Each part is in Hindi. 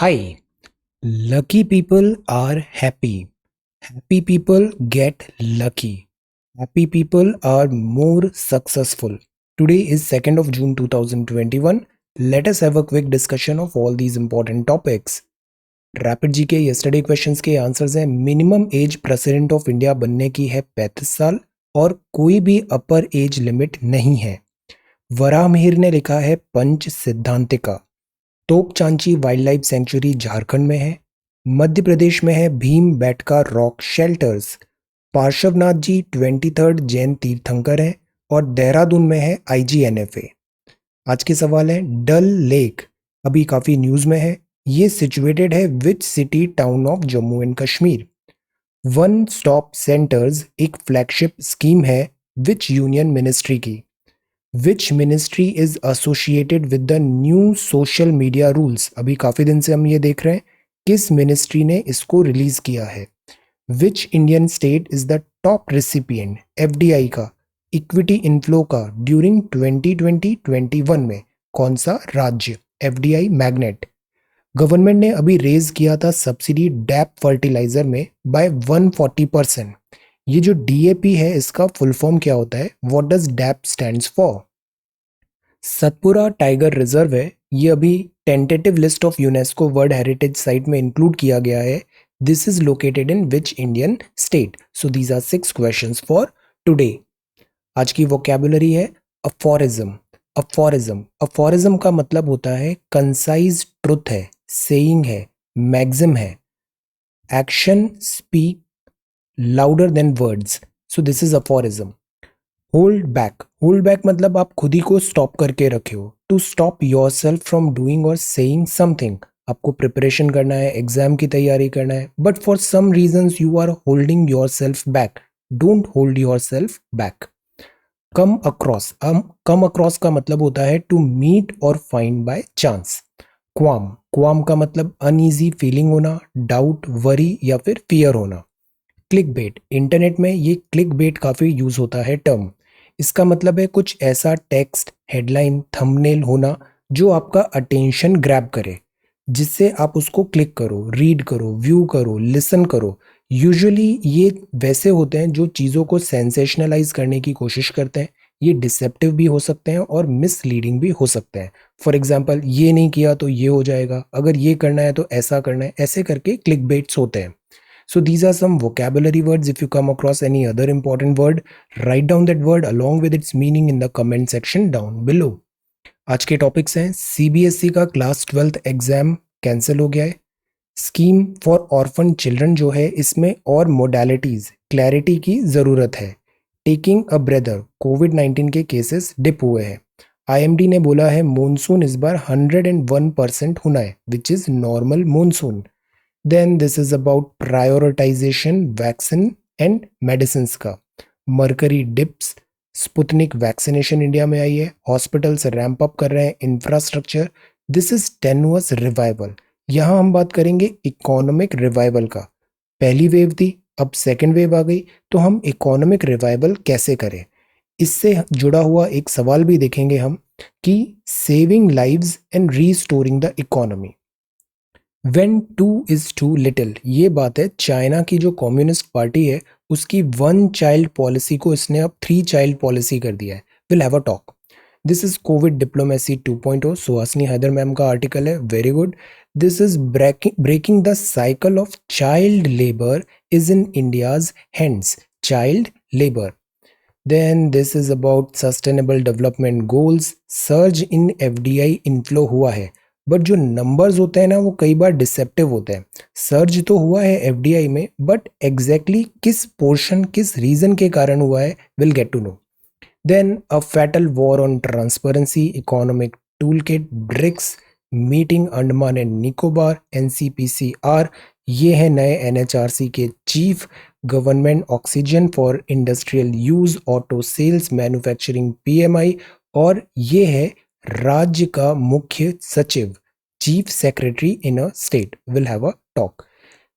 Hi, lucky people are happy. Happy people get lucky. Happy people are more successful. Today is 2nd of June 2021. Let us have a quick discussion of all these important topics. Rapid जी के यस्टरडे क्वेश्चंस के आंसर्स हैं। Minimum age president of India बनने की है 35 साल और कोई भी अपर एज लिमिट नहीं है। वराह मिहिर ने लिखा है पंच सिद्धांतिका। तोक चांची वाइल्ड लाइफ सेंचुरी झारखंड में है। मध्य प्रदेश में है भीम बैठका रॉक शेल्टर्स। पार्श्वनाथ जी 23rd जैन तीर्थंकर हैं और देहरादून में है IGNFA। आज के सवाल है डल लेक अभी काफी न्यूज में है। ये सिचुएटेड है which city town of Jammu and Kashmir. One stop centres एक फ्लैगशिप स्कीम है विच यूनियन मिनिस्ट्री की। Which ministry is associated with the new social media rules. अभी काफी दिन से हम ये देख रहे हैं किस मिनिस्ट्री ने इसको रिलीज किया है। विच Indian state is the top recipient FDI का इक्विटी इनफ्लो का ड्यूरिंग 2020-21 में। कौन सा राज्य FDI मैग्नेट। गवर्नमेंट ने अभी रेज किया था सब्सिडी डैप फर्टिलाइजर में बाय 140%। ये जो DAP है इसका फुल फॉर्म क्या होता है, what does DAP stands for. Satpura tiger reserve है, ये अभी tentative list of UNESCO world heritage site में इंक्लूड किया गया है। This is located in which Indian state. So these are 6 questions for today. आज की वोकैबुलरी है अफोरिज्म। अफोरिज्म का मतलब होता है कंसाइज ट्रुथ है, सेइंग है, मैक्सिम है। Action speak louder than words, so this is aphorism. Hold back मतलब आप खुद ही को स्टॉप करके रखे हो। To stop your self from doing और सेइंग समथिंग। आपको प्रिपरेशन करना है, एग्जाम की तैयारी करना है, but for some reasons you are holding your self back. Don't hold your self back. Come across का मतलब होता है टू मीट और फाइंड बाय चांस। क्वाम का मतलब अनईजी फीलिंग होना, डाउट, वरी या फिर फियर होना। क्लिक बेट, इंटरनेट में ये क्लिक बेट काफी यूज होता है टर्म। इसका मतलब है कुछ ऐसा टेक्स्ट, हेडलाइन, थंबनेल होना जो आपका अटेंशन ग्रैब करे, जिससे आप उसको क्लिक करो, रीड करो, व्यू करो, लिसन करो। यूजुअली ये वैसे होते हैं जो चीज़ों को सेंसेशनलाइज करने की कोशिश करते हैं। ये डिसेप्टिव भी हो सकते हैं और मिसलीडिंग भी हो सकते हैं। फॉर एग्जाम्पल, ये नहीं किया तो ये हो जाएगा, अगर ये करना है तो ऐसा करना है, ऐसे करके क्लिक बेट्स होते हैं। So these are some vocabulary words. If you come across any other important word, write down that word along with its meaning in the comment section down below. आज के टॉपिक्स हैं CBSE का क्लास 12th एग्जाम कैंसिल हो गया है। स्कीम फॉर ऑर्फन चिल्ड्रन जो है इसमें और मोडालिटीज क्लैरिटी की ज़रूरत है। टेकिंग अ ब्रेदर, कोविड-19 के केसेस डिप हुए हैं। IMD ने बोला है मॉनसून इस बार 101% होना है which is normal monsoon. Then this is about prioritisation vaccine and medicine का। Mercury dips, Sputnik vaccination India में आई है, हॉस्पिटल्स रैंप अप कर रहे हैं, infrastructure. This is tenuous revival. यहाँ हम बात करेंगे इकोनॉमिक रिवाइवल का। पहली वेव थी, अब सेकेंड वेव आ गई, तो हम इकोनॉमिक रिवाइवल कैसे करें, इससे जुड़ा हुआ एक सवाल भी देखेंगे हम कि saving lives and restoring the economy. When two is too little, ये बात है चाइना की जो कम्युनिस्ट पार्टी है उसकी 1 चाइल्ड पॉलिसी को इसने अब 3 चाइल्ड पॉलिसी कर दिया है। Will have a talk. This is covid diplomacy 2.0। Suhasini Haidar ma'am का आर्टिकल है, very good. This is breaking the cycle of child labour is in India's hands. Child labour. Then this is about sustainable development goals. Surge in FDI inflow हुआ है, बट जो नंबर्स होते हैं ना वो कई बार डिसेप्टिव होते हैं। सर्ज तो हुआ है FDI में, बट एग्जैक्टली किस पोर्शन, किस रीजन के कारण हुआ है, will get to know. Then a fatal war on transparency, economic tool kit, BRICS, meeting Andaman and Nicobar, NCPCR, ये है नए NHRC के chief. Government oxygen for industrial use, auto sales, manufacturing PMI, और ये है राज्य का मुख्य सचिव, chief secretary in a state, will have a talk.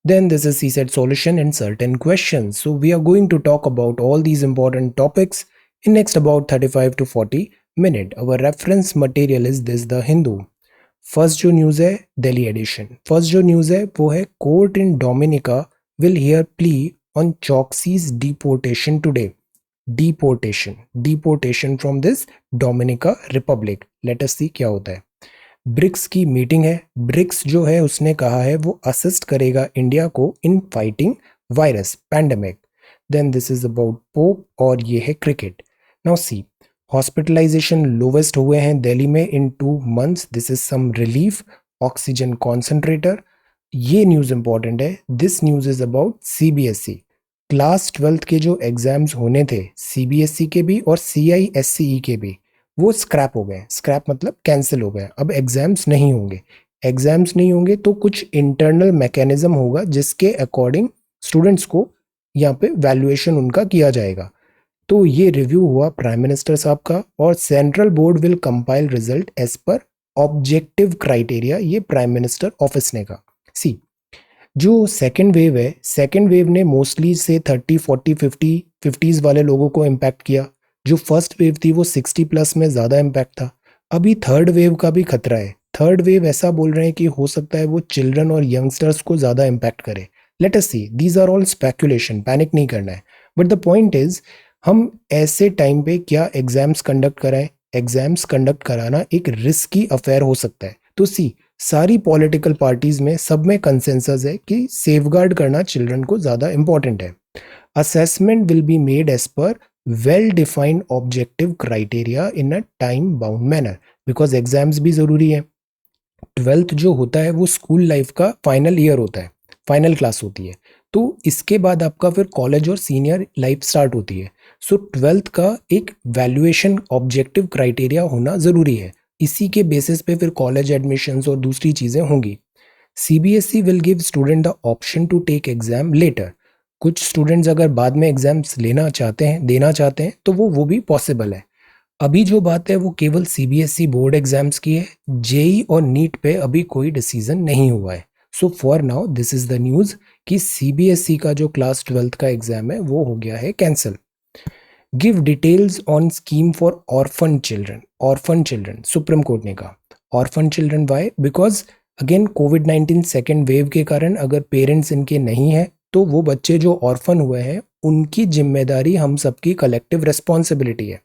Then this is CSAT solution and certain questions. So we are going to talk about all these important topics in next about 35 to 40 minutes. Our reference material is this, The Hindu. First जो न्यूज़ है दिल्ली एडिशन, फर्स्ट जो न्यूज़ है वो है court in Dominica will hear plea on Choksi's deportation today. Deportation from this Dominica republic. Let us see क्या होता है। ब्रिक्स की मीटिंग है। ब्रिक्स जो है उसने कहा है वो असिस्ट करेगा इंडिया को in fighting virus pandemic. Then this is about pope और ये है cricket. Now see, hospitalisation lowest हुए हैं दिल्ली में in 2 months। This is some relief. Oxygen concentrator. ये न्यूज़ इंपॉर्टेंट है। This news is about CBSE. Class 12th के जो एग्जाम्स होने थे सीबीएसई के भी और सीआईएससीई के भी, वो स्क्रैप हो गए। स्क्रैप मतलब कैंसिल हो गए। अब एग्जाम्स नहीं होंगे। एग्जाम्स नहीं होंगे तो कुछ इंटरनल मैकेनिज्म होगा जिसके अकॉर्डिंग स्टूडेंट्स को यहाँ पे वैल्यूएशन उनका किया जाएगा। तो ये रिव्यू हुआ प्राइम मिनिस्टर साहब का, और central board will compile result as per objective criteria. ये प्राइम मिनिस्टर ऑफिस ने कहा। सी, जो सेकेंड वेव है, सेकेंड वेव ने मोस्टली से 30, 40, 50s वाले लोगों को इम्पैक्ट किया। जो फर्स्ट वेव थी वो 60+ में ज़्यादा इम्पैक्ट था। अभी थर्ड वेव का भी खतरा है। थर्ड वेव ऐसा बोल रहे हैं कि हो सकता है वो चिल्ड्रन और यंगस्टर्स को ज़्यादा इम्पैक्ट करे। Let us see, these are all speculation, panic नहीं करना है। बट द पॉइंट इज, हम ऐसे टाइम पे क्या एग्जाम्स कंडक्ट कराएं? एग्जाम्स कंडक्ट कराना एक रिस्की अफेयर हो सकता है। तो सी, सारी पॉलिटिकल पार्टीज में सब में कंसेंसस है कि सेफगार्ड करना चिल्ड्रन को ज़्यादा इंपॉर्टेंट है। Assessment will be made as per well defined objective criteria in a time bound manner, because exams भी ज़रूरी है। 12th जो होता है वो स्कूल लाइफ का फाइनल ईयर होता है, फाइनल क्लास होती है। तो इसके बाद आपका फिर कॉलेज और सीनियर लाइफ स्टार्ट होती है। सो 12th का एक वैल्यूएशन ऑब्जेक्टिव क्राइटेरिया होना ज़रूरी है। इसी के बेसिस पे फिर कॉलेज एडमिशन्स और दूसरी चीज़ें होंगी। CBSE will give student the option to take exam later. कुछ स्टूडेंट्स अगर बाद में एग्जाम्स लेना चाहते हैं, देना चाहते हैं, तो वो भी पॉसिबल है। अभी जो बात है वो केवल सीबीएसई बोर्ड एग्जाम्स की है। जेई और नीट पे अभी कोई डिसीजन नहीं हुआ है। सो for now this is the news कि सीबीएसई का जो क्लास 12th का एग्जाम है वो हो गया है cancel. Give details on scheme for orphan children. Orphan children, supreme court ने कहा orphan children why? Because again कोविड-19 सेकेंड वेव के कारण अगर पेरेंट्स इनके नहीं है तो वो बच्चे जो ऑर्फन हुए हैं उनकी जिम्मेदारी हम सबकी कलेक्टिव रिस्पॉन्सिबिलिटी है।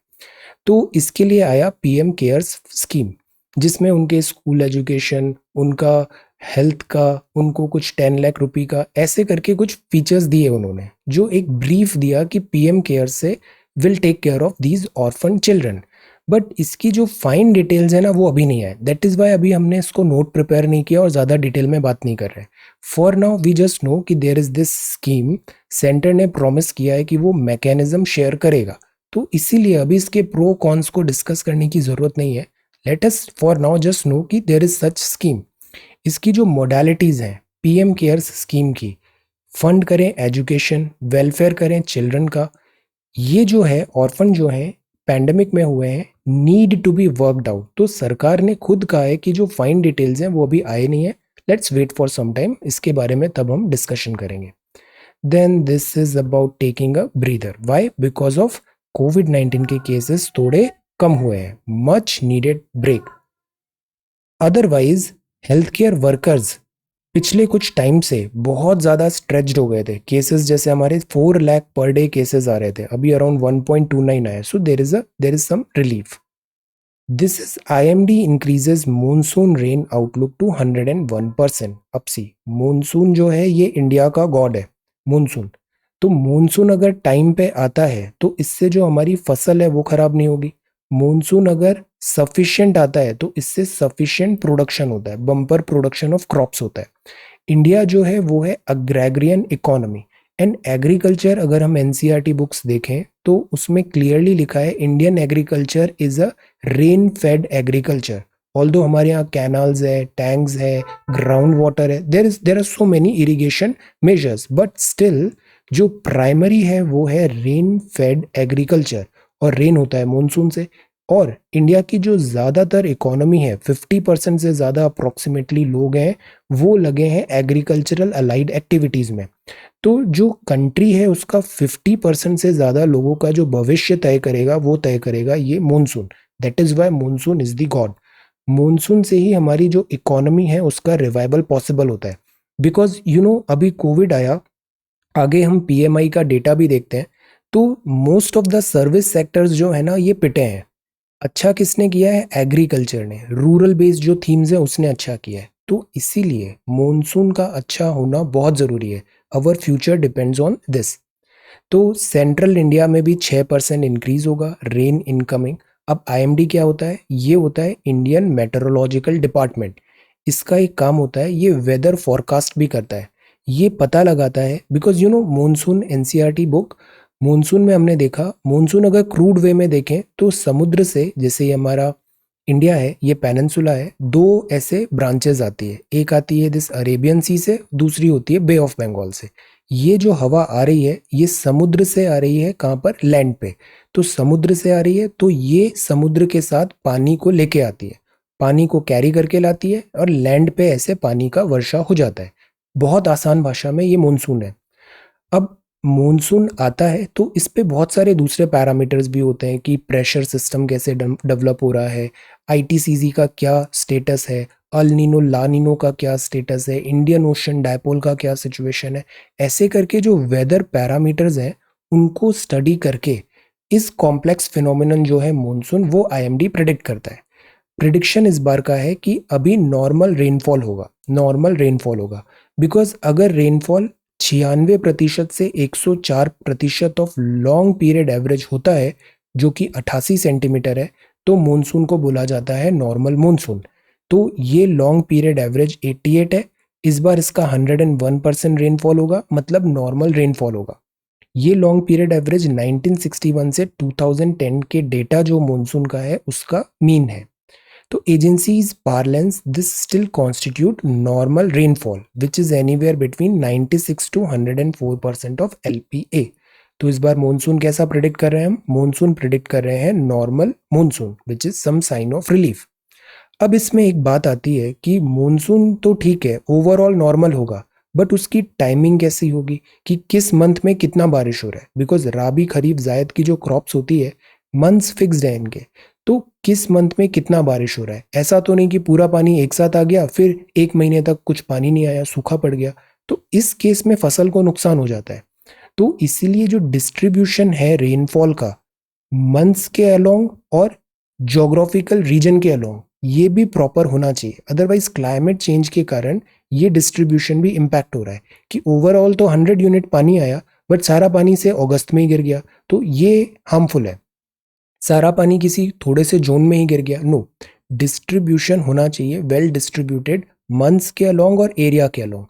तो इसके लिए आया पीएम केयर्स स्कीम, जिसमें उनके स्कूल एजुकेशन, उनका हेल्थ का, उनको कुछ 10 लाख रुपए का ऐसे करके कुछ फीचर्स दिए उन्होंने, जो एक ब्रीफ दिया कि पीएम केयर से will take care of these orphan children. But इसकी जो फाइन डिटेल्स है ना वो अभी नहीं है। दैट इज वाई अभी हमने इसको नोट प्रिपेयर नहीं किया और ज़्यादा डिटेल में बात नहीं कर रहे। For now we just know कि there is this scheme. Centre ने प्रॉमिस किया है कि वो मैकेनिज्म शेयर करेगा। तो इसीलिए अभी इसके प्रो कॉन्स को डिस्कस करने की ज़रूरत नहीं है। Let us for now just know कि देयर इज सच स्कीम। इसकी जो मोडालिटीज़ हैं पीएम केयर्स स्कीम की, फंड करें एजुकेशन, वेलफेयर करें चिल्ड्रन का। ये जो है ऑर्फन जो है पैंडेमिक में हुए हैं, need to be worked out. तो सरकार ने खुद कहा है कि जो फाइन डिटेल्स हैं वो अभी आए नहीं है। Let's wait for some time, इसके बारे में तब हम डिस्कशन करेंगे। Then this is about taking a breather. Why? Because of कोविड-19 के केसेस थोड़े कम हुए हैं। Much needed break. Otherwise health care workers पिछले कुछ टाइम से बहुत ज़्यादा स्ट्रेच्ड हो गए थे। केसेस जैसे हमारे 4 लाख पर डे केसेस आ रहे थे, अभी अराउंड 1.29 आए। So there is some relief. This is IMD increases monsoon rain outlook to 101%। अब सी, मॉनसून जो है ये इंडिया का गॉड है, मॉनसून। तो मॉनसून अगर टाइम पे आता है तो इससे जो हमारी फसल है वो खराब नहीं होगी। मॉनसून अगर सफिशिएंट आता है तो इससे सफिशिएंट प्रोडक्शन होता है, बम्पर प्रोडक्शन ऑफ क्रॉप्स होता है। इंडिया जो है वो है अग्रैरियन इकोनॉमी एंड एग्रीकल्चर। अगर हम एनसीईआरटी बुक्स देखें तो उसमें क्लियरली लिखा है Indian agriculture is a rain fed agriculture. Although हमारे यहाँ कैनाल्स है, टैंक्स है, ग्राउंड वाटर है, there are so many irrigation measures, but still जो प्राइमरी है वो है रेन फेड एग्रीकल्चर, और रेन होता है मॉनसून से। और इंडिया की जो ज़्यादातर इकोनॉमी है, 50% से ज़्यादा अप्रोक्सीमेटली लोग हैं वो लगे हैं एग्रीकल्चरल अलाइड एक्टिविटीज़ में। तो जो कंट्री है उसका 50% से ज़्यादा लोगों का जो भविष्य तय करेगा वो तय करेगा ये monsoon. That is why monsoon is the God. Monsoon से ही हमारी जो इकोनॉमी है उसका रिवाइवल पॉसिबल होता है। बिकॉज अभी कोविड आया, आगे हम पीएमआई का डेटा भी देखते हैं, तो most of the service sectors जो है ना ये पिटे हैं। अच्छा किसने किया है? एग्रीकल्चर ने, रूरल बेस्ड जो थीम्स है उसने अच्छा किया है। तो इसीलिए मॉनसून का अच्छा होना बहुत ज़रूरी है। अवर फ्यूचर डिपेंड्स ऑन दिस। तो सेंट्रल इंडिया में भी 6% इंक्रीज होगा रेन इनकमिंग। अब आईएमडी क्या होता है? ये होता है इंडियन मेट्रोलॉजिकल डिपार्टमेंट। इसका एक काम होता है, ये वेदर फॉरकास्ट भी करता है। ये पता लगाता है because monsoon NCERT book, monsoon में हमने देखा, मॉनसून अगर क्रूड वे में देखें तो समुद्र से, जैसे ये हमारा इंडिया है, ये पेनिनसुला है, दो ऐसे ब्रांचेस आती है। एक आती है दिस अरेबियन सी से, दूसरी होती है बे ऑफ बंगाल से। ये जो हवा आ रही है ये समुद्र से आ रही है, कहाँ पर? लैंड पे। तो समुद्र से आ रही है तो ये समुद्र के साथ पानी को लेके आती है, पानी को कैरी करके लाती है और लैंड पे ऐसे पानी का वर्षा हो जाता है। बहुत आसान भाषा में ये मानसून है। अब मॉनसून आता है तो इस पे बहुत सारे दूसरे पैरामीटर्स भी होते हैं कि प्रेशर सिस्टम कैसे डेवलप हो रहा है, आईटीसीजी का क्या स्टेटस है, अल नीनो ला नीनो का क्या स्टेटस है, इंडियन ओशन डायपोल का क्या सिचुएशन है। ऐसे करके जो वेदर पैरामीटर्स हैं उनको स्टडी करके इस कॉम्प्लेक्स फिनोमिनन जो है मॉनसून, वो आईएमडी प्रिडिक्ट करता है। प्रिडिक्शन इस बार का है कि अभी नॉर्मल रेनफॉल होगा, नॉर्मल रेनफॉल होगा। बिकॉज अगर रेनफॉल 96% से 104% ऑफ लॉन्ग पीरियड एवरेज होता है, जो कि 88 सेंटीमीटर है, तो मॉनसून को बोला जाता है नॉर्मल मॉनसून। तो ये लॉन्ग पीरियड एवरेज 88 है। इस बार इसका 101% रेनफॉल होगा, मतलब नॉर्मल रेनफॉल होगा। ये लॉन्ग पीरियड एवरेज 1961 से 2010 के डेटा जो मॉनसून का है उसका मीन है। तो agencies parlance, this still constitute normal rainfall which is anywhere between 96 to 104% of LPA। तो इस बार मॉनसून कैसा प्रिडिक्ट कर रहे हैं हम? मॉनसून प्रिडिक्ट कर रहे हैं normal monsoon which is some sign of relief. अब इसमें एक बात आती है कि मॉनसून तो ठीक है, ओवरऑल नॉर्मल होगा, बट उसकी टाइमिंग कैसी होगी कि किस मंथ में कितना बारिश हो रहा है। बिकॉज राबी खरीफ जायद की जो क्रॉप्स होती है, मंथ्स फिक्स्ड है इनके। तो किस मंथ में कितना बारिश हो रहा है, ऐसा तो नहीं कि पूरा पानी एक साथ आ गया फिर एक महीने तक कुछ पानी नहीं आया, सूखा पड़ गया, तो इस केस में फसल को नुकसान हो जाता है। तो इसीलिए जो डिस्ट्रीब्यूशन है रेनफॉल का मंथ्स के अलोंग और जोग्राफिकल रीजन के अलोंग, ये भी प्रॉपर होना चाहिए। अदरवाइज क्लाइमेट चेंज के कारण ये डिस्ट्रीब्यूशन भी इम्पैक्ट हो रहा है कि ओवरऑल तो 100 यूनिट पानी आया बट सारा पानी से अगस्त में ही गिर गया, तो ये हार्मफुल है। सारा पानी किसी थोड़े से जोन में ही गिर गया, नो। डिस्ट्रीब्यूशन होना चाहिए वेल डिस्ट्रीब्यूटेड, मंथ्स के अलोंग और एरिया के अलोंग।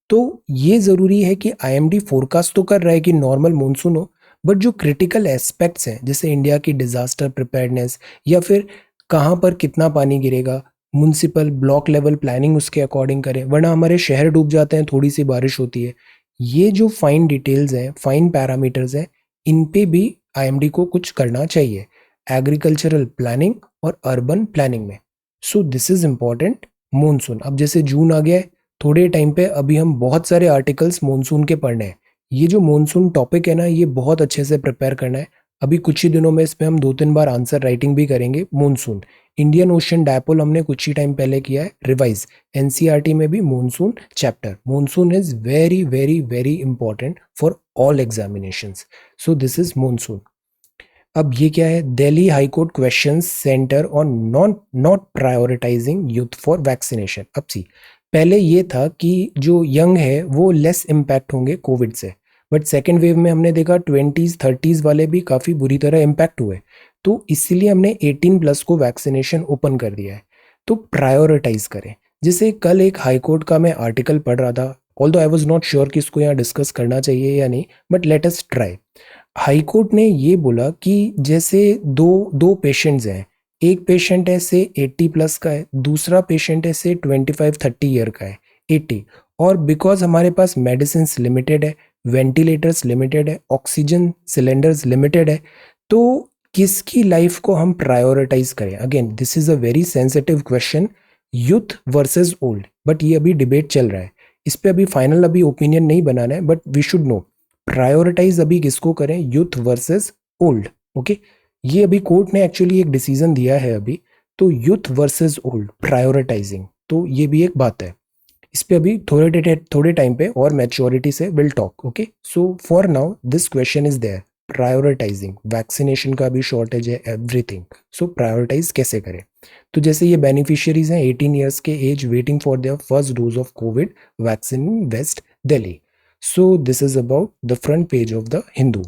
तो ये ज़रूरी है कि आईएमडी फोरकास्ट तो कर रहा है कि नॉर्मल मानसून हो, बट जो क्रिटिकल एस्पेक्ट्स हैं जैसे इंडिया की डिजास्टर प्रिपेयर्डनेस या फिर कहाँ पर कितना पानी गिरेगा, म्यूनसिपल ब्लॉक लेवल प्लानिंग उसके अकॉर्डिंग करें, वरना हमारे शहर डूब जाते हैं थोड़ी सी बारिश होती है। ये जो फाइन डिटेल्स हैं, फाइन पैरामीटर्स हैं, इन पे भी आईएमडी को कुछ करना चाहिए एग्रीकल्चरल प्लानिंग और अर्बन प्लानिंग में। सो दिस इज इम्पॉर्टेंट। मानसून, अब जैसे जून आ गया है, थोड़े टाइम पे अभी हम बहुत सारे आर्टिकल्स मानसून के पढ़ने हैं। ये जो मानसून टॉपिक है ना, ये बहुत अच्छे से प्रिपेयर करना है। अभी कुछ ही दिनों में इस पे हम 2-3 बार आंसर राइटिंग भी करेंगे। मानसून, इंडियन ओशन डायपोल हमने कुछ ही टाइम पहले किया है रिवाइज। एनसीईआरटी में भी monsoon chapter, monsoon is very very very important for all examinations. So this is monsoon. अब ये क्या है? Delhi high court questions centre on not prioritising youth for vaccination. अब सी, पहले ये था कि जो यंग है वो लेस इम्पैक्ट होंगे कोविड से, बट सेकेंड वेव में हमने देखा 20s 30s वाले भी काफ़ी बुरी तरह इम्पैक्ट हुए। तो इसीलिए हमने 18+ को वैक्सीनेशन ओपन कर दिया है। तो प्रायोरिटाइज करें। जैसे कल एक हाई कोर्ट का मैं आर्टिकल पढ़ रहा था, although I was not sure कि इसको यहाँ डिस्कस करना चाहिए या नहीं, but let us try. High court ने ये बोला कि जैसे दो दो पेशेंट्स हैं, एक पेशेंट है से 80+ का है, दूसरा पेशेंट है से 25-30 ईयर का है, 80। और बिकॉज हमारे पास मेडिसिन लिमिटेड है, वेंटिलेटर्स लिमिटेड है, ऑक्सीजन सिलेंडर्स लिमिटेड है, तो किसकी लाइफ को हम प्रायोरिटाइज करें? Again this is a very sensitive question, youth versus old, but ये अभी डिबेट चल रहा है। इस पे अभी फाइनल अभी ओपिनियन नहीं बनाना है, but we should know prioritise अभी किसको करें, यूथ वर्सेस ओल्ड। ओके, ये अभी कोर्ट ने एक्चुअली एक डिसीजन दिया है अभी। तो यूथ वर्सेस ओल्ड प्रायोरिटाइजिंग, तो ये भी एक बात है। इस पे अभी थोड़े टाइम पे और मैच्योरिटी से will talk. Okay, so for now this question is there, prioritising, vaccination का भी शॉर्टेज है, एवरीथिंग, सो प्रायोरिटाइज कैसे करें। तो जैसे ये बेनिफिशियरीज हैं 18 ईयर्स के age waiting for their first dose of covid vaccine in west Delhi. So this is about the front page of the Hindu.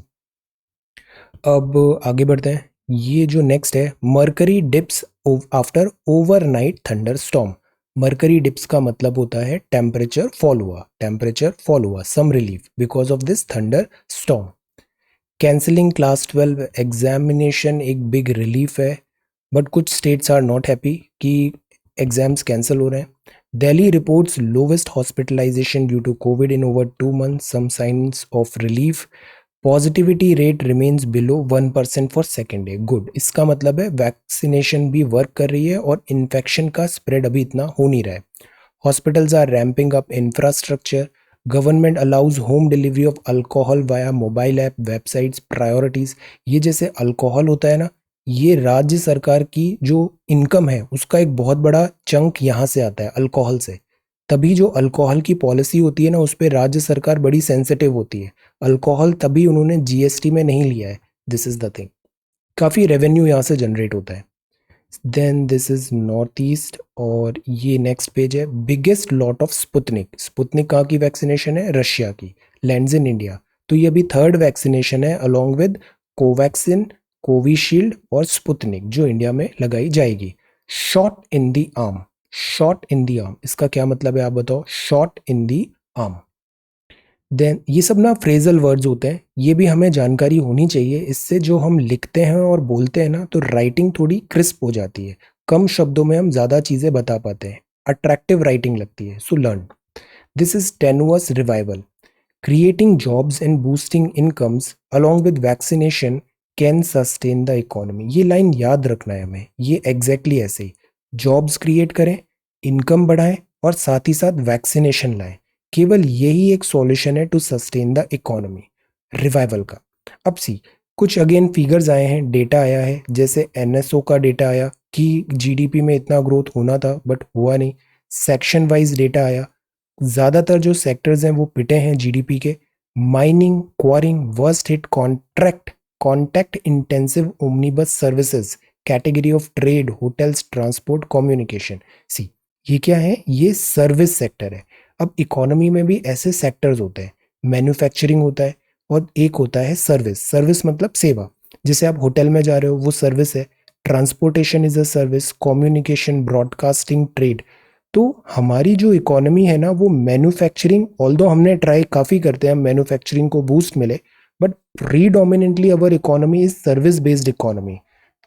अब आगे बढ़ते हैं। ये जो नेक्स्ट है, mercury dips after overnight thunder storm. Mercury dips का मतलब होता है टेम्परेचर फॉल हुआ, some relief because of this thunder storm. Cancelling class 12 examination एक बिग रिलीफ है, बट कुछ स्टेट्स आर नॉट हैप्पी कि एग्जाम्स कैंसिल हो रहे हैं। Delhi reports lowest hospitalisation due to covid in over 2 months, some science of relief. Positivity rate remains below 1% for second day, good. इसका मतलब है वैक्सीनेशन भी वर्क कर रही है और इन्फेक्शन का स्प्रेड अभी इतना हो नहीं रहा है। Hospitals are ramping up infrastructure. Government allows home delivery of alcohol via mobile app, websites, priorities. ये जैसे अल्कोहल होता है ना, ये राज्य सरकार की जो इनकम है उसका एक बहुत बड़ा चंक यहाँ से आता है, अल्कोहल से। तभी जो अल्कोहल की पॉलिसी होती है ना, उस पर राज्य सरकार बड़ी सेंसिटिव होती है। अल्कोहल तभी उन्होंने जीएसटी में नहीं लिया है, दिस इज द थिंग। काफ़ी रेवेन्यू यहाँ से जनरेट होता है। Then this is north east, और ये नेक्स्ट पेज है, biggest lot of Sputnik. Sputnik कहाँ की वैक्सीनेशन है, रशिया की, लैंड्स इन इंडिया। तो ये अभी थर्ड वैक्सीनेशन है अलोंग विद कोवैक्सिन, कोविशील्ड और स्पुतनिक, जो इंडिया में लगाई जाएगी। Shot in the arm, shot in the arm, इसका क्या मतलब है आप बताओ, shot in the arm. Then ये सब ना फ्रेजल वर्ड्स होते हैं, ये भी हमें जानकारी होनी चाहिए। इससे जो हम लिखते हैं और बोलते हैं ना, तो राइटिंग थोड़ी क्रिस्प हो जाती है, कम शब्दों में हम ज़्यादा चीज़ें बता पाते हैं, अट्रैक्टिव राइटिंग लगती है। So learn this is tenuous revival, creating jobs and boosting incomes along with vaccination can sustain the economy. ये लाइन याद रखना है हमें, ये एग्जैक्टली ऐसे ही, जॉब्स क्रिएट करें, इनकम बढ़ाएं और साथ ही साथ वैक्सीनेशन लाएं। केवल यही एक सॉल्यूशन है to sustain the economy, revival का। अब सी कुछ अगेन फिगर्स आए हैं, डेटा आया है, जैसे एनएसओ का डेटा आया कि जीडीपी में इतना ग्रोथ होना था बट हुआ नहीं। सेक्शन वाइज डेटा आया, ज़्यादातर जो सेक्टर्स हैं वो पिटे हैं जीडीपी के। Mining, quarrying, worst hit contact intensive omnibus services, category of trade, hotels, transport, communication. See ये क्या है, ये सर्विस सेक्टर है। अब इकोनॉमी में भी ऐसे सेक्टर्स होते हैं, मैन्युफैक्चरिंग होता है और एक होता है सर्विस। सर्विस मतलब सेवा, जैसे आप होटल में जा रहे हो वो सर्विस है। Transportation is a service, communication, broadcasting, trade. तो हमारी जो इकोनॉमी है ना, वो मैन्युफैक्चरिंग, ऑल्दो हमने ट्राई काफ़ी करते हैं मैन्युफैक्चरिंग को बूस्ट मिले, but predominantly our economy is service based economy.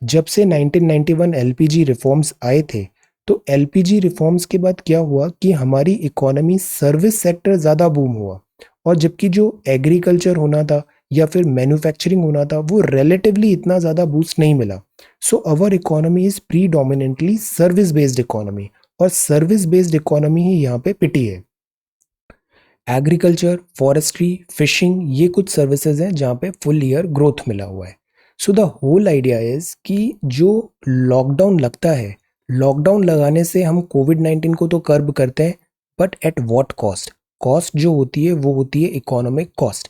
जब से 1991 एलपीजी रिफॉर्म्स आए थे, तो एलपीजी रिफॉर्म्स के बाद क्या हुआ कि हमारी इकोनॉमी सर्विस सेक्टर ज़्यादा बूम हुआ, और जबकि जो एग्रीकल्चर होना था या फिर मैन्युफैक्चरिंग होना था वो रिलेटिवली इतना ज़्यादा बूस्ट नहीं मिला। So our economy is predominantly service based economy, और सर्विस बेस्ड इकोनॉमी ही यहाँ पे पिटी है। एग्रीकल्चर, फॉरेस्ट्री, फिशिंग, ये कुछ सर्विसेज हैं जहाँ पे फुल ईयर ग्रोथ मिला हुआ है। So the whole idea is कि जो लॉकडाउन लगता है, लॉकडाउन लगाने से हम कोविड-19 को तो कर्ब करते हैं, but at what cost. Cost जो होती है वो होती है इकोनॉमिक कॉस्ट।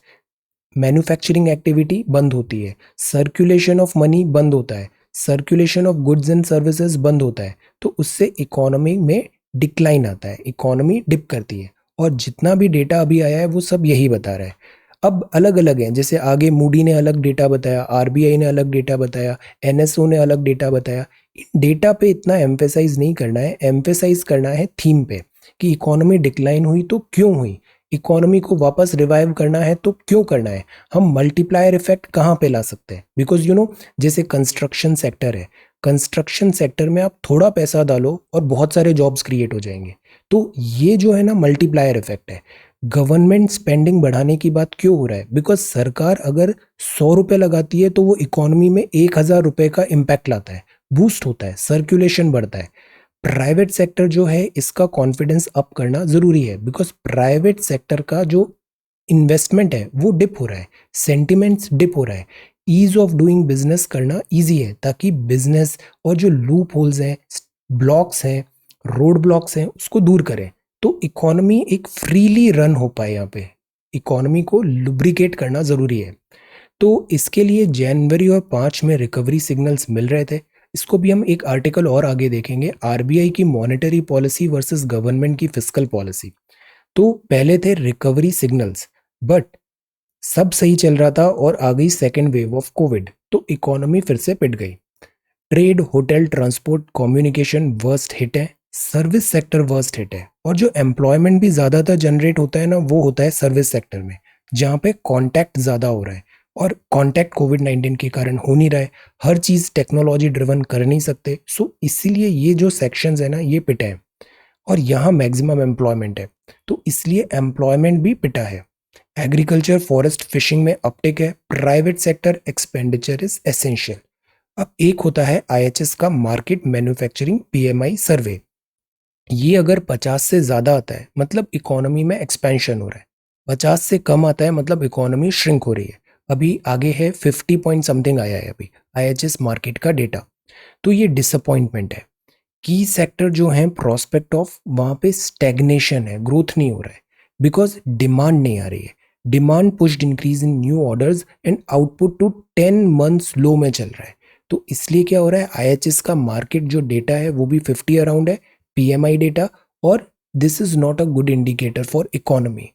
मैन्युफैक्चरिंग एक्टिविटी बंद होती है, सर्कुलेशन ऑफ मनी बंद होता है, circulation of goods and services बंद होता है, तो उससे इकोनॉमी में डिक्लाइन आता है, इकोनॉमी डिप करती है। और जितना भी डेटा अभी आया है वो सब यही बता रहा है। अब अलग अलग हैं, जैसे आगे मूडी ने अलग डेटा बताया, आरबीआई ने अलग डेटा बताया, एनएसओ ने अलग डेटा बताया। इन डेटा पे इतना एम्फेसाइज नहीं करना है, एम्फेसाइज करना है थीम पे, कि इकोनॉमी डिक्लाइन हुई तो क्यों हुई, इकोनॉमी को वापस रिवाइव करना है तो क्यों करना है, हम मल्टीप्लायर इफेक्ट कहाँ पे ला सकते हैं। बिकॉज यू नो, जैसे कंस्ट्रक्शन सेक्टर है, कंस्ट्रक्शन सेक्टर में आप थोड़ा पैसा डालो और बहुत सारे जॉब्स क्रिएट हो जाएंगे। तो ये जो है ना मल्टीप्लायर इफेक्ट है। गवर्नमेंट स्पेंडिंग बढ़ाने की बात क्यों हो रहा है, बिकॉज सरकार अगर 100 रुपये लगाती है तो वो इकोनॉमी में 1,000 रुपये का इम्पैक्ट लाता है, बूस्ट होता है, सर्कुलेशन बढ़ता है। प्राइवेट सेक्टर जो है इसका कॉन्फिडेंस अप करना ज़रूरी है, बिकॉज प्राइवेट सेक्टर का जो इन्वेस्टमेंट है वो डिप हो रहा है, सेंटिमेंट्स डिप हो रहा है। ईज ऑफ डूइंग बिजनेस करना ईजी है, ताकि बिजनेस और जो लूप होल्स हैं, ब्लॉक्स हैं, रोड ब्लॉक्स हैं, उसको दूर करें, तो इकोनॉमी एक फ्रीली रन हो पाए। यहाँ पे इकोनॉमी को लुब्रिकेट करना ज़रूरी है। तो इसके लिए जनवरी और 5 में रिकवरी सिग्नल्स मिल रहे थे। इसको भी हम एक आर्टिकल और आगे देखेंगे, आरबीआई की मॉनेटरी पॉलिसी वर्सेस गवर्नमेंट की फिस्कल पॉलिसी। तो पहले थे रिकवरी सिग्नल्स, बट सब सही चल रहा था और आ गई सेकेंड वेव ऑफ कोविड, तो इकोनॉमी फिर से पिट गई। Trade, hotel, transport, communication worst hit है, सर्विस सेक्टर वर्स्ट हिट है, और जो एम्प्लॉयमेंट भी ज़्यादातर जनरेट होता है ना, वो होता है सर्विस सेक्टर में, जहाँ पे कांटेक्ट ज़्यादा हो रहा है, और कांटेक्ट कोविड-19 के कारण हो नहीं रहा है। हर चीज़ टेक्नोलॉजी ड्रिवन कर नहीं सकते, सो इसीलिए ये जो सेक्शंस है ना, ये पिटे हैं, और यहाँ मैक्सिमम एम्प्लॉयमेंट है, तो इसलिए एम्प्लॉयमेंट भी पिटा है। एग्रीकल्चर, फॉरेस्ट, फिशिंग में अपटेक है, private sector expenditure is essential. अब एक होता है आईएचएस का मार्केट मैन्युफैक्चरिंग पीएमआई सर्वे, ये अगर 50 से ज़्यादा आता है मतलब इकोनॉमी में एक्सपेंशन हो रहा है, 50 से कम आता है मतलब इकोनॉमी श्रिंक हो रही है। अभी आगे है 50 पॉइंट समथिंग आया है अभी आईएचएस मार्केट का डेटा, तो ये डिसअपॉइंटमेंट है। की सेक्टर जो है प्रोस्पेक्ट ऑफ, वहाँ पे स्टेग्नेशन है, ग्रोथ नहीं हो रहा है, बिकॉज डिमांड नहीं आ रही है। Demand pushed increase in new orders and output to 10 months low में चल रहा है। तो इसलिए क्या हो रहा है, आईएचएस का मार्केट जो डेटा है वो भी 50 अराउंड है, पीएमआई डेटा, और this is not a good indicator for economy.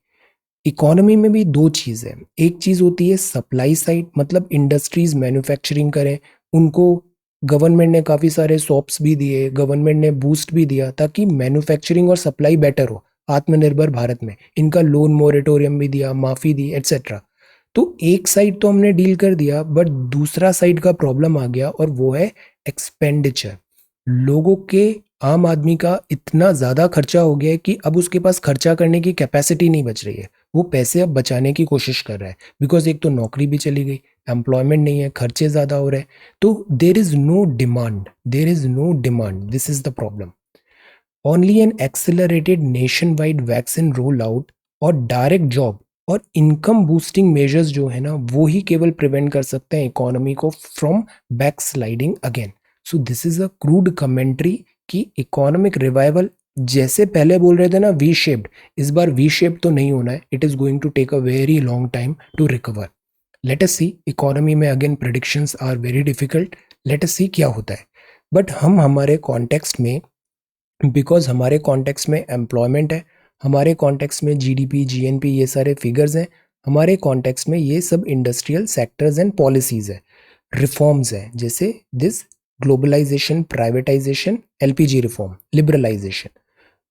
Economy में भी दो चीज़ है, एक चीज़ होती है सप्लाई साइड, मतलब इंडस्ट्रीज मैन्युफैक्चरिंग करें, उनको गवर्नमेंट ने काफ़ी सारे सॉप्स भी दिए, गवर्नमेंट ने बूस्ट भी दिया ताकि मैन्युफैक्चरिंग और सप्लाई बेटर हो। आत्मनिर्भर भारत में इनका लोन मोरेटोरियम भी दिया, माफ़ी दी, एट्सेट्रा। तो एक साइड तो हमने डील कर दिया, बट दूसरा साइड का प्रॉब्लम आ गया, और वो है एक्सपेंडिचर। लोगों के, आम आदमी का इतना ज़्यादा खर्चा हो गया है कि अब उसके पास खर्चा करने की कैपेसिटी नहीं बच रही है। वो पैसे अब बचाने की कोशिश कर रहा है, बिकॉज एक तो नौकरी भी चली गई, एम्प्लॉयमेंट नहीं है, खर्चे ज़्यादा हो रहे हैं, तो there is no demand, there is no demand, this is the problem. Only an accelerated nationwide vaccine rollout और डायरेक्ट जॉब और इनकम बूस्टिंग मेजर्स जो है ना, वो ही केवल प्रिवेंट कर सकते हैं इकोनॉमी को from back sliding again. So this is a crude commentary कि इकोनॉमिक रिवाइवल, जैसे पहले बोल रहे थे ना वी शेप्ड, इस बार वी शेप तो नहीं होना है, it is going to take a very long time to recover. Let us see, economy में again predictions are very difficult, let us see क्या होता है। बट हम हमारे कॉन्टेक्स्ट में, बिकॉज हमारे कॉन्टेक्स्ट में एम्प्लॉयमेंट है, हमारे कॉन्टेक्स्ट में जीडीपी, जीएनपी, ये सारे फिगर्स हैं, हमारे कॉन्टेक्स्ट में ये सब इंडस्ट्रियल सेक्टर्स एंड पॉलिसीज है, रिफॉर्म्स हैं, जैसे this globalisation, privatisation, LPG reform, liberalisation.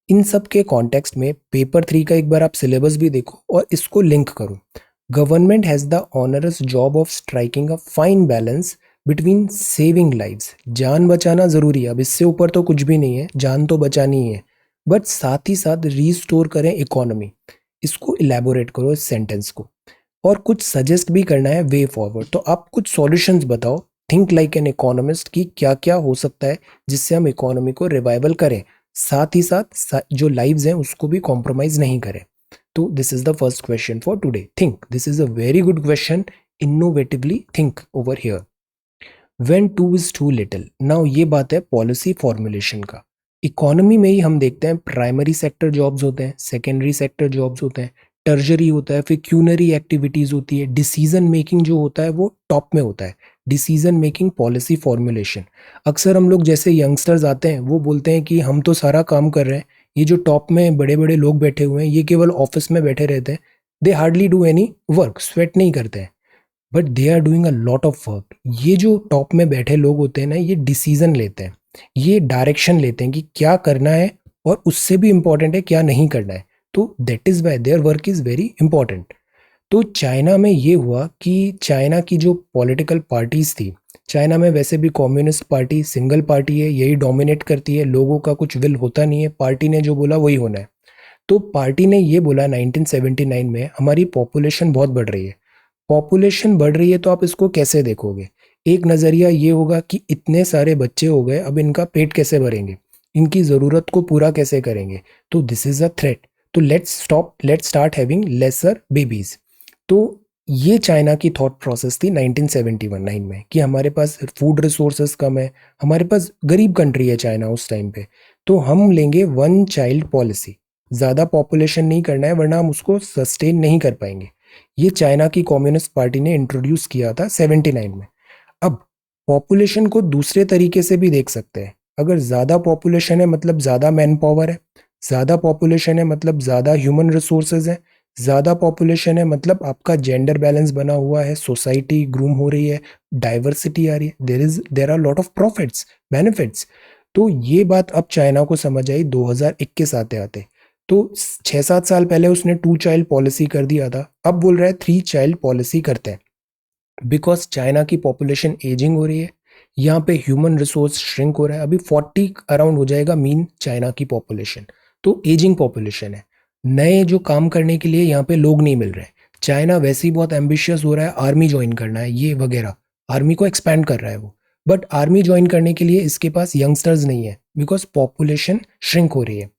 इन सब के कॉन्टेक्स्ट में पेपर 3 का एक बार आप सिलेबस भी देखो और इसको लिंक करो। Government has the onerous job of striking a fine balance between saving lives, जान बचाना ज़रूरी है, अब इससे ऊपर तो कुछ भी नहीं है, जान तो बचानी ही है, बट साथ ही साथ रीस्टोर करें इकोनॉमी। इसको इलेबोरेट करो इस सेंटेंस को, और कुछ सजेस्ट भी करना है वे फॉरवर्ड। तो आप कुछ सॉल्यूशंस बताओ, थिंक लाइक एन इकोनॉमिस्ट, कि क्या क्या हो सकता है जिससे हम इकोनॉमी को रिवाइवल करें, साथ ही साथ जो लाइव्स हैं उसको भी कॉम्प्रोमाइज नहीं करें। तो this is the first question for today, think, this is a very good question, innovatively think over here. When two is too little, now ये बात है पॉलिसी फॉर्मुलेशन का। इकोनॉमी में ही हम देखते हैं प्राइमरी सेक्टर जॉब्स होते हैं, सेकेंडरी सेक्टर जॉब्स होते हैं, टर्जरी होता है, फिर क्यूनरी एक्टिविटीज होती है, डिसीजन मेकिंग जो होता है वो टॉप में होता है, डिसीजन मेकिंग, पॉलिसी फॉर्मुलेशन। अक्सर हम लोग जैसे यंगस्टर्स आते हैं वो बोलते हैं कि हम तो सारा काम कर रहे हैं, ये जो टॉप में बड़े बड़े लोग बैठे हुए हैं ये केवल ऑफिस में बैठे रहते हैं, they hardly do any work, sweat नहीं करते हैं, but they are doing a lot of work. ये जो टॉप में बैठे लोग होते हैं ना, ये डिसीजन लेते हैं, ये डायरेक्शन लेते हैं कि क्या करना है, और उससे भी इंपॉर्टेंट है क्या नहीं करना है, तो that is why their work is very important. तो चाइना में ये हुआ कि चाइना की जो पॉलिटिकल पार्टीज थी, चाइना में वैसे भी कम्युनिस्ट पार्टी सिंगल पार्टी है, यही डोमिनेट करती है, लोगों का कुछ विल होता नहीं है, पार्टी ने जो बोला वही होना है। तो पार्टी ने ये बोला 1979 में, हमारी पॉपुलेशन बहुत बढ़ रही है, पॉपुलेशन बढ़ रही है तो आप इसको कैसे देखोगे। एक नज़रिया ये होगा कि इतने सारे बच्चे हो गए, अब इनका पेट कैसे भरेंगे, इनकी ज़रूरत को पूरा कैसे करेंगे, तो दिस इज़ अ थ्रेट, तो let's stop, let's start having laser babies. तो ये चाइना की थॉट प्रोसेस थी 1979 में कि हमारे पास फूड रिसोर्सेज कम है, हमारे पास गरीब कंट्री है चाइना उस टाइम पे, तो हम लेंगे वन चाइल्ड पॉलिसी, ज़्यादा पॉपुलेशन नहीं करना है वरना हम उसको सस्टेन नहीं कर पाएंगे। ये चाइना की कम्युनिस्ट पार्टी ने इंट्रोड्यूस किया था 79 में। अब पॉपुलेशन को दूसरे तरीके से भी देख सकते हैं। अगर ज़्यादा पॉपुलेशन है मतलब ज़्यादा मैन पावर है, ज़्यादा पॉपुलेशन है मतलब ज़्यादा ह्यूमन रिसोर्सेज है, ज़्यादा पॉपुलेशन है मतलब आपका जेंडर बैलेंस बना हुआ है, सोसाइटी ग्रूम हो रही है, डाइवर्सिटी आ रही है, there are lot of profits, benefits. तो ये बात अब चाइना को समझ आई 2021 आते आते। तो 6-7 साल पहले उसने 2 चाइल्ड पॉलिसी कर दिया था, अब बोल रहा है 3 चाइल्ड पॉलिसी करते हैं। बिकॉज चाइना की पॉपुलेशन एजिंग हो रही है, यहाँ पे ह्यूमन रिसोर्स श्रिंक हो रहा है, अभी 40 अराउंड हो जाएगा मीन चाइना की पॉपुलेशन। तो एजिंग पॉपुलेशन है, नए जो काम करने के लिए यहाँ पे लोग नहीं मिल रहे। चाइना वैसे ही बहुत एम्बिशियस हो रहा है, आर्मी ज्वाइन करना है ये वगैरह, आर्मी को एक्सपैंड कर रहा है वो। बट आर्मी ज्वाइन करने के लिए इसके पास यंगस्टर्स नहीं है बिकॉज पॉपुलेशन श्रिंक हो रही है।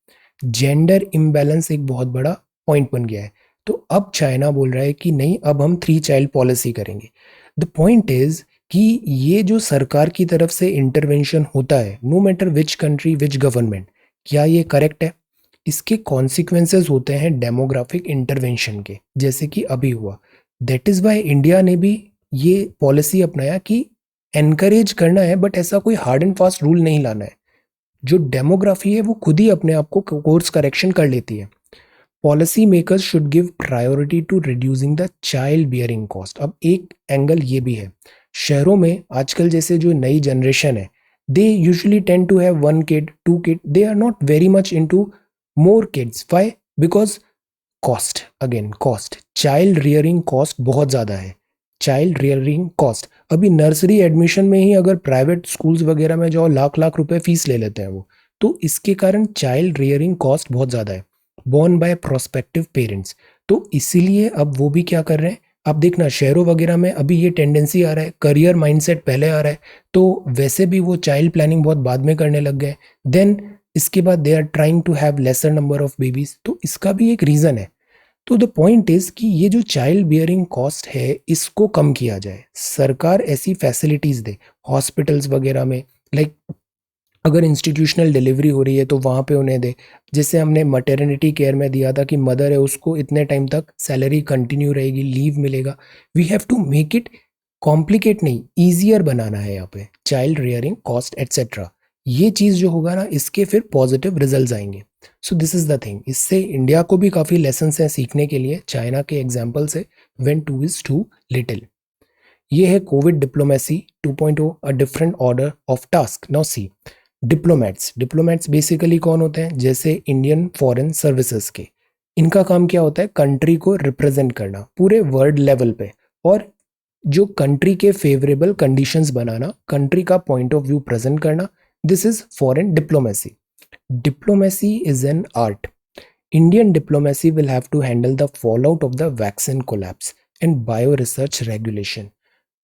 जेंडर इम्बैलेंस एक बहुत बड़ा पॉइंट बन गया है। तो अब चाइना बोल रहा है कि नहीं, अब हम 3 चाइल्ड पॉलिसी करेंगे। द पॉइंट इज कि ये जो सरकार की तरफ से इंटरवेंशन होता है, no matter which country which government, क्या ये करेक्ट है? इसके कॉन्सिक्वेंसेज होते हैं डेमोग्राफिक इंटरवेंशन के, जैसे कि अभी हुआ। दैट इज वाई इंडिया ने भी ये पॉलिसी अपनाया कि एनकरेज करना है बट ऐसा कोई हार्ड एंड फास्ट रूल नहीं लाना है। जो डेमोग्राफी है वो खुद ही अपने आप को कोर्स करेक्शन कर लेती है। Policy makers should give priority to reducing the child bearing cost. अब एक एंगल ये भी है, शहरों में आजकल जैसे जो नई जनरेशन है, they usually tend to have 1 kid 2 kid, they are not very much into more kids. Why? Because cost, again cost, child rearing cost बहुत ज़्यादा है। चाइल्ड रियरिंग कॉस्ट, अभी नर्सरी एडमिशन में ही अगर प्राइवेट स्कूल्स वगैरह में जाओ, लाख लाख रुपए फीस ले लेते हैं वो। तो इसके कारण चाइल्ड रियरिंग कॉस्ट बहुत ज़्यादा है, बोर्न बाय प्रोस्पेक्टिव पेरेंट्स। तो इसीलिए अब वो भी क्या कर रहे हैं, आप देखना शहरों वगैरह में अभी ये टेंडेंसी आ रहा है, करियर माइंडसेट पहले आ रहा है, तो वैसे भी वो चाइल्ड प्लानिंग बहुत बाद में करने लग गए। देन इसके बाद they are trying to have lesser number of babies, तो इसका भी एक रीज़न है। तो द पॉइंट इज कि ये जो चाइल्ड बियरिंग कॉस्ट है इसको कम किया जाए, सरकार ऐसी फैसिलिटीज दे हॉस्पिटल्स वगैरह में, लाइक अगर इंस्टीट्यूशनल डिलीवरी हो रही है तो वहाँ पे उन्हें दे। जैसे हमने मटर्निटी केयर में दिया था कि मदर है उसको इतने टाइम तक सैलरी कंटिन्यू रहेगी, लीव मिलेगा। We have to make it complicate नहीं, ईजियर बनाना है यहाँ पे चाइल्ड रियरिंग कॉस्ट एट्सेट्रा। ये चीज़ जो होगा ना, इसके फिर पॉजिटिव रिजल्ट आएंगे। सो दिस इज द थिंग, इससे इंडिया को भी काफ़ी लेसन हैं सीखने के लिए चाइना के एग्जाम्पल से, when two is too little. ये है covid diplomacy 2.0, a different order of task. Now see, diplomats, diplomats basically कौन होते हैं? जैसे इंडियन फॉरेन सर्विसेज के, इनका काम क्या होता है? कंट्री को रिप्रेजेंट करना पूरे वर्ल्ड लेवल पे, और जो कंट्री के फेवरेबल कंडीशंस बनाना, कंट्री का पॉइंट ऑफ व्यू प्रेजेंट करना, this is foreign diplomacy. Diplomacy is an art. Indian diplomacy will have to handle the fallout of the vaccine collapse and bio research regulation।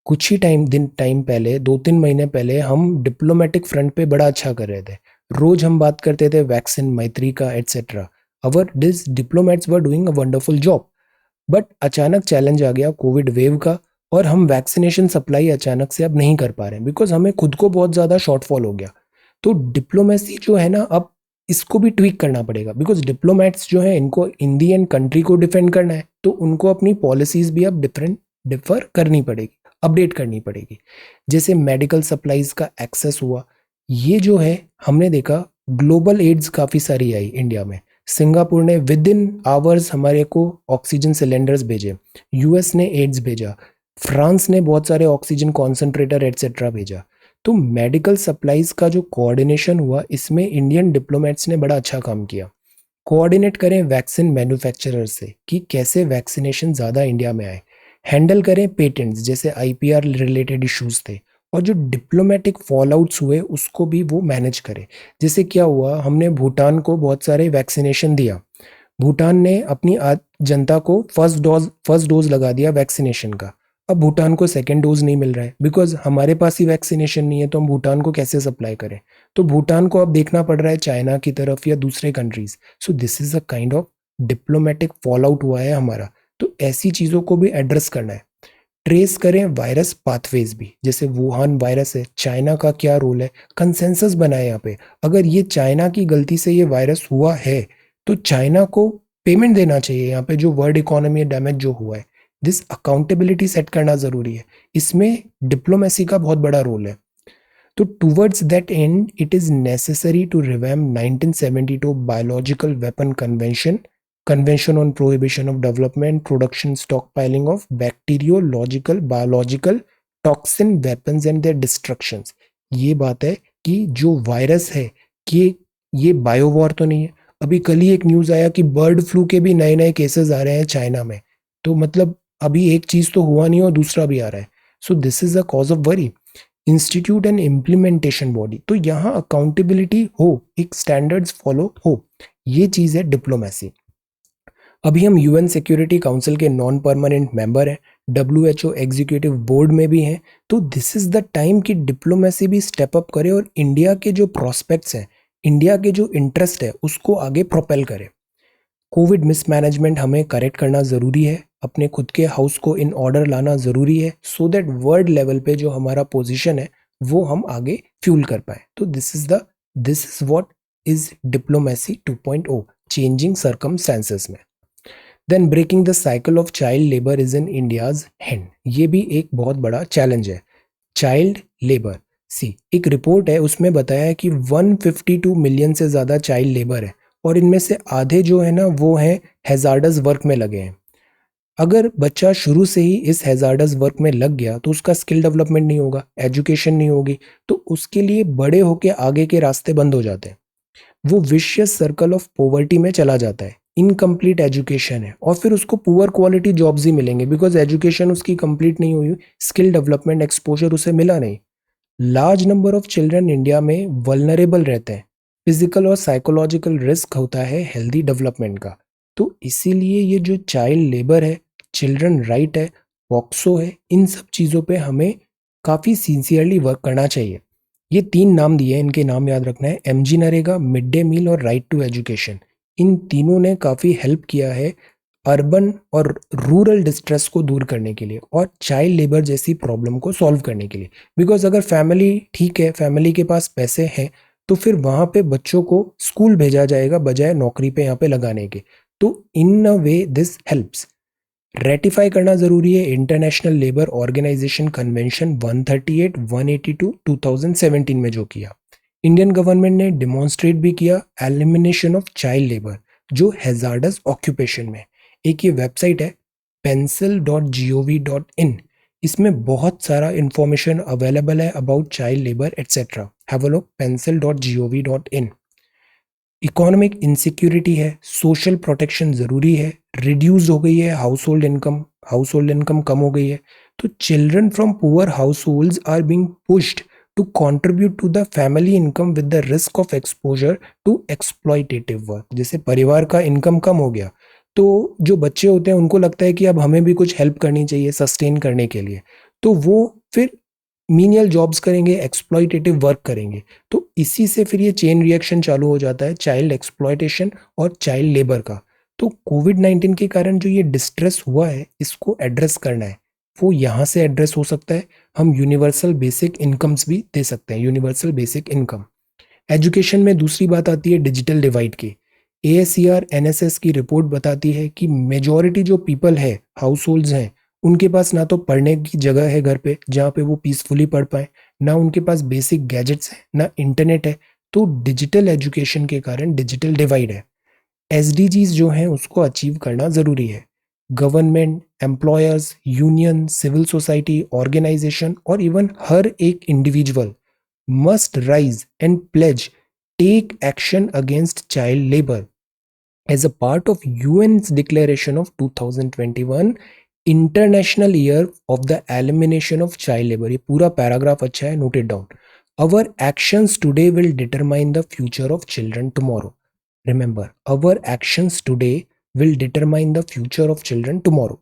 कुछ ही टाइम पहले, 2-3 महीने पहले, हम डिप्लोमेटिक फ्रंट पे बड़ा अच्छा कर रहे थे। रोज हम बात करते थे वैक्सीन, मैत्री का etcetera. Our this diplomats were doing a wonderful job. But अचानक चैलेंज आ गया कोविड वेव का, और हम वैक्सीनेशन सप्लाई अचानक से अब नहीं कर पा रहे हैं बिकॉज हमें खुद को बहुत ज़्यादा शॉर्टफॉल हो गया। तो डिप्लोमेसी जो है ना, अब इसको भी ट्वीक करना पड़ेगा बिकॉज डिप्लोमेट्स जो है इनको इंडी एंड कंट्री को डिफेंड करना है, तो उनको अपनी पॉलिसीज भी अब डिफर करनी पड़ेगी, अपडेट करनी पड़ेगी। जैसे मेडिकल सप्लाईज का एक्सेस हुआ, ये जो है हमने देखा ग्लोबल एड्स काफ़ी सारी आई इंडिया में। सिंगापुर ने विद इन आवर्स हमारे को ऑक्सीजन सिलेंडर्स भेजे, यूएस ने एड्स भेजा, फ्रांस ने बहुत सारे ऑक्सीजन कॉन्सेंट्रेटर एटसेट्रा भेजा। तो मेडिकल सप्लाईज का जो कोऑर्डिनेशन हुआ, इसमें इंडियन डिप्लोमेट्स ने बड़ा अच्छा काम किया। कोऑर्डिनेट करें वैक्सीन मैन्युफैक्चरर से कि कैसे वैक्सीनेशन ज़्यादा इंडिया में आए, हैंडल करें पेटेंट्स जैसे आईपीआर रिलेटेड इश्यूज थे, और जो डिप्लोमेटिक फॉलआउट्स हुए उसको भी वो मैनेज करे। जैसे क्या हुआ, हमने भूटान को बहुत सारे वैक्सीनेशन दिया, भूटान ने अपनी जनता को फर्स्ट डोज लगा दिया वैक्सीनेशन का। अब भूटान को सेकेंड डोज नहीं मिल रहा है बिकॉज हमारे पास ही वैक्सीनेशन नहीं है, तो हम भूटान को कैसे सप्लाई करें? तो भूटान को अब देखना पड़ रहा है चाइना की तरफ या दूसरे countries. So this is a kind of diplomatic fall out हुआ है हमारा। तो ऐसी चीज़ों को भी एड्रेस करना है। ट्रेस करें वायरस पाथवेज भी, जैसे वुहान वायरस है, चाइना का क्या रोल है, कंसेंसस बनाए यहाँ पे। अगर ये चाइना की गलती से ये वायरस हुआ है तो चाइना को पेमेंट देना चाहिए यहाँ पे, जो वर्ल्ड इकोनॉमी डैमेज जो हुआ है। दिस अकाउंटेबिलिटी सेट करना जरूरी है, इसमें डिप्लोमेसी का बहुत बड़ा रोल है। तो towards that end it is necessary to revamp 1972 biological weapon convention, Convention on Prohibition of Development, Production, Stockpiling of Bacteriological, Biological, Toxin, Weapons and their Destructions। ये बात है कि जो वायरस है कि ये बायोवॉर तो नहीं है। अभी कल ही एक न्यूज़ आया कि बर्ड फ्लू के भी नए नए केसेस आ रहे हैं चाइना में। तो मतलब अभी एक चीज़ तो हुआ नहीं और दूसरा भी आ रहा है। So this is a cause of worry. Institute and implementation body, तो यहाँ अकाउंटेबिलिटी हो, एक स्टैंडर्ड्स फॉलो हो, ये चीज़ है डिप्लोमेसी। अभी हम यूएन सिक्योरिटी काउंसिल के नॉन परमानेंट मेंबर हैं, डब्ल्यूएचओ एग्जीक्यूटिव बोर्ड में भी हैं। तो दिस इज द टाइम कि डिप्लोमेसी भी स्टेप अप करे और इंडिया के जो प्रोस्पेक्ट्स हैं, इंडिया के जो इंटरेस्ट है उसको आगे प्रोपेल करे। कोविड मिसमैनेजमेंट हमें करेक्ट करना ज़रूरी है, अपने खुद के हाउस को इन ऑर्डर लाना ज़रूरी है, सो दैट वर्ल्ड लेवल पे जो हमारा पोजीशन है वो हम आगे फ्यूल कर पाए। तो this is what is diplomacy 2.0, changing circumstances में। Then breaking the cycle of child labour is in India's hand, ये भी एक बहुत बड़ा चैलेंज है। चाइल्ड लेबर, सी एक रिपोर्ट है उसमें बताया है कि 152 मिलियन से ज़्यादा चाइल्ड लेबर है और इनमें से आधे जो है ना वो हैं हैजार्डस वर्क में लगे हैं। अगर बच्चा शुरू से ही इस हैजार्डस वर्क में लग गया तो उसका स्किल डेवलपमेंट नहीं होगा, एजुकेशन नहीं होगी, तो उसके लिए बड़े होके आगे के रास्ते बंद हो जाते हैं। वो विशियस सर्कल ऑफ पॉवर्टी में चला जाता है। इनकम्प्लीट एजुकेशन है और फिर उसको पुअर क्वालिटी जॉब्स ही मिलेंगे बिकॉज एजुकेशन उसकी कंप्लीट नहीं हुई, स्किल डेवलपमेंट एक्सपोजर उसे मिला नहीं। Large number of children India में वल्नरेबल रहते हैं, फिजिकल और साइकोलॉजिकल रिस्क होता है हेल्दी डेवलपमेंट का। तो इसीलिए ये जो चाइल्ड लेबर है, चिल्ड्रन राइट है, पॉक्सो है, इन सब चीज़ों पे हमें काफ़ी सिंसियरली वर्क करना चाहिए। ये 3 नाम दिए हैं, इनके नाम याद रखना है, MG NREGA, midday meal और राइट टू एजुकेशन। इन तीनों ने काफ़ी हेल्प किया है अर्बन और रूरल डिस्ट्रेस को दूर करने के लिए और चाइल्ड लेबर जैसी प्रॉब्लम को सॉल्व करने के लिए। बिकॉज अगर फैमिली ठीक है, फैमिली के पास पैसे हैं, तो फिर वहाँ पे बच्चों को स्कूल भेजा जाएगा बजाय नौकरी पे यहाँ पे लगाने के। तो इन अ वे दिस हेल्प्स। रेटिफाई करना जरूरी है इंटरनेशनल लेबर ऑर्गेनाइजेशन कन्वेंशन 138 182 2017 में जो किया। इंडियन गवर्नमेंट ने डिमॉन्स्ट्रेट भी किया एलिमिनेशन ऑफ चाइल्ड लेबर जो हैजार्डस ऑक्यूपेशन में। एक ये वेबसाइट है pencil.gov.in, इसमें बहुत सारा इंफॉर्मेशन अवेलेबल है about child labour etcetera. Have a look pencil.gov.in। Economic insecurity है, सोशल प्रोटेक्शन ज़रूरी है, रिड्यूस हो गई है हाउस होल्ड इनकम कम हो गई है। तो children from poor households are being pushed to contribute to the family income with the risk of exposure to exploitative work. जैसे परिवार का इनकम कम हो गया तो जो बच्चे होते हैं उनको लगता है कि अब हमें भी कुछ हेल्प करनी चाहिए सस्टेन करने के लिए, तो वो फिर मीनियल जॉब्स करेंगे, एक्सप्लॉयटेटिव वर्क करेंगे। तो इसी से फिर ये चेन रिएक्शन चालू हो जाता है चाइल्ड एक्सप्लॉयटेशन और चाइल्ड लेबर का। तो कोविड-19 के कारण जो ये डिस्ट्रेस हुआ है इसको एड्रेस करना है, वो यहाँ से एड्रेस हो सकता है। हम यूनिवर्सल बेसिक इनकम्स भी दे सकते हैं, यूनिवर्सल बेसिक इनकम। एजुकेशन में दूसरी बात आती है डिजिटल डिवाइड की। एएससीआर एनएसएस की रिपोर्ट बताती है कि मेजॉरिटी जो पीपल है, हाउस होल्ड्स हैं, उनके पास ना तो पढ़ने की जगह है घर पे जहाँ पे वो पीसफुली पढ़ पाए, ना उनके पास बेसिक गैजेट्स हैं, ना इंटरनेट है। तो डिजिटल एजुकेशन के कारण डिजिटल डिवाइड है। एसडीजीज जो हैं उसको अचीव करना ज़रूरी है। Government, employers, union, civil society, organisation और इवन हर एक individual must rise and pledge take action against child labor as a part of UN's declaration of 2021 International Year of the Elimination of Child Labor। ये पूरा पैराग्राफ अच्छा है, note it down. Our actions today will determine the future of children tomorrow। Remember, our actions today will determine the future of children tomorrow।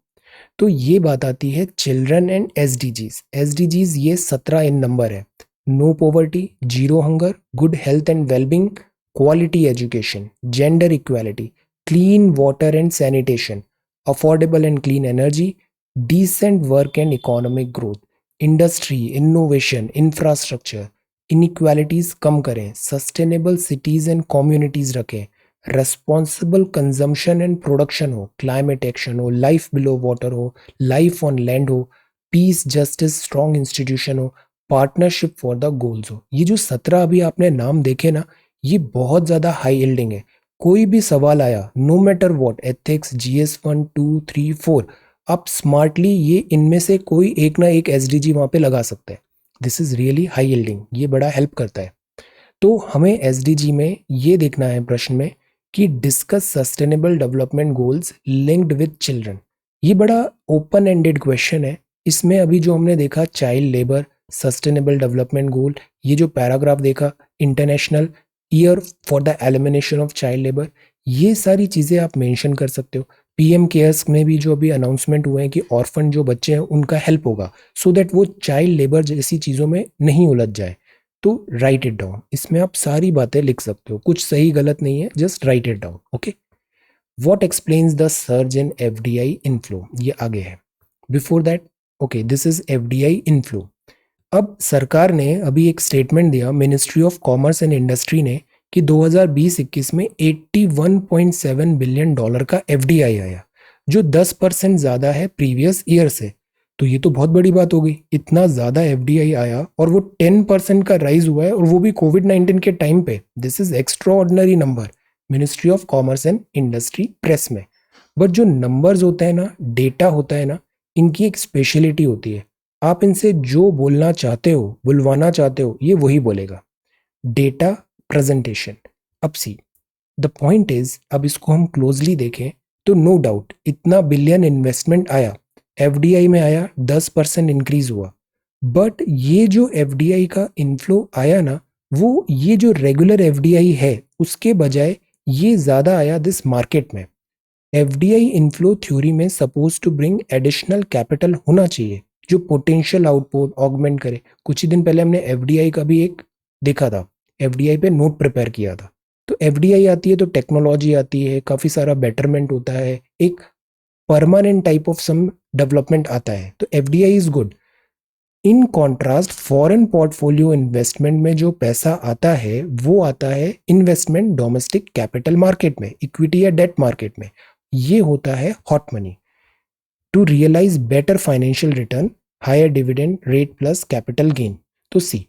तो ये बात आती है चिल्ड्रन एंड एसडीजीज। एसडीजीज ये 17 इन नंबर है। No poverty, zero hunger, good health and wellbeing, quality education, gender equality, clean water and sanitation, affordable and clean energy, decent work and economic growth, industry, innovation, infrastructure, inequalities कम करें, sustainable cities and communities रखें, responsible consumption and production हो, climate action हो, life below water हो, life on land हो, पीस जस्टिस स्ट्रॉन्ग इंस्टीट्यूशन हो, पार्टनरशिप फॉर द गोल्स हो। ये जो 17 अभी आपने नाम देखे ना, ये बहुत ज्यादा हाई यील्डिंग है। कोई भी सवाल आया, no matter what, ethics, GS 1 2 3 4, आप स्मार्टली ये इनमें से कोई एक ना एक एसडीजी वहां पे लगा सकते हैं। This is really high yielding, ये बड़ा हेल्प करता है। तो हमें एसडीजी में ये देखना है प्रश्न में कि discuss sustainable development goals linked with children. ये बड़ा ओपन एंडेड क्वेश्चन है। इसमें अभी जो हमने देखा child labour, sustainable development goal, ये जो पैराग्राफ देखा international year for the elimination of child labour, ये सारी चीज़ें आप मेंशन कर सकते हो। पीएम केयर्स में भी जो अभी अनाउंसमेंट हुए हैं कि ऑर्फन जो बच्चे हैं उनका हेल्प होगा, सो दैट वो चाइल्ड लेबर जैसी चीज़ों में नहीं उलझ जाए। तो राइट इट डाउन, इसमें आप सारी बातें लिख सकते हो, कुछ सही गलत नहीं है, just right it down. Okay, what explains the surge in FDI inflow, ये आगे है। Before that, okay, this is FDI inflow. अब सरकार ने अभी एक स्टेटमेंट दिया, ministry of commerce and industry ने, कि 2020-21 में 81.7 बिलियन डॉलर का एफडीआई आया, जो 10% ज्यादा है प्रीवियस ईयर से। तो ये तो बहुत बड़ी बात हो गई, इतना ज्यादा एफडीआई आया और वो 10% का राइज हुआ है, और वो भी कोविड-19 के टाइम पे। This is extra ordinary number, ministry of commerce and industry press में। बट जो नंबर्स होते हैं ना, डेटा होता है ना, इनकी एक स्पेशलिटी होती है। आप इनसे जो बोलना चाहते हो, बुलवाना चाहते हो, ये वही बोलेगा। Data presentation. अब सी, द पॉइंट इज, अब इसको हम क्लोजली देखें तो नो डाउट इतना बिलियन इन्वेस्टमेंट आया, एफडीआई में आया, 10% इंक्रीज हुआ। बट ये जो एफडीआई का इनफ्लो आया ना, वो ये जो रेगुलर एफडीआई है उसके बजाय ये ज्यादा आया दिस मार्केट में। एफडीआई इनफ्लो थ्योरी में suppose to bring additional capital होना चाहिए, जो पोटेंशियल आउटपुट ऑगमेंट करे। कुछ ही दिन पहले हमने एफडीआई का भी एक देखा था, एफडीआई पे नोट प्रिपेयर किया था। तो एफडीआई आती है तो टेक्नोलॉजी आती है, काफी सारा बेटरमेंट होता है, एक permanent type of some development आता है। तो FDI is good. In contrast foreign portfolio investment में जो पैसा आता है वो आता है इन्वेस्टमेंट डोमेस्टिक कैपिटल मार्केट में, इक्विटी या डेट मार्केट में। ये होता है hot money to realise better financial return, higher dividend rate plus capital gain. तो सी,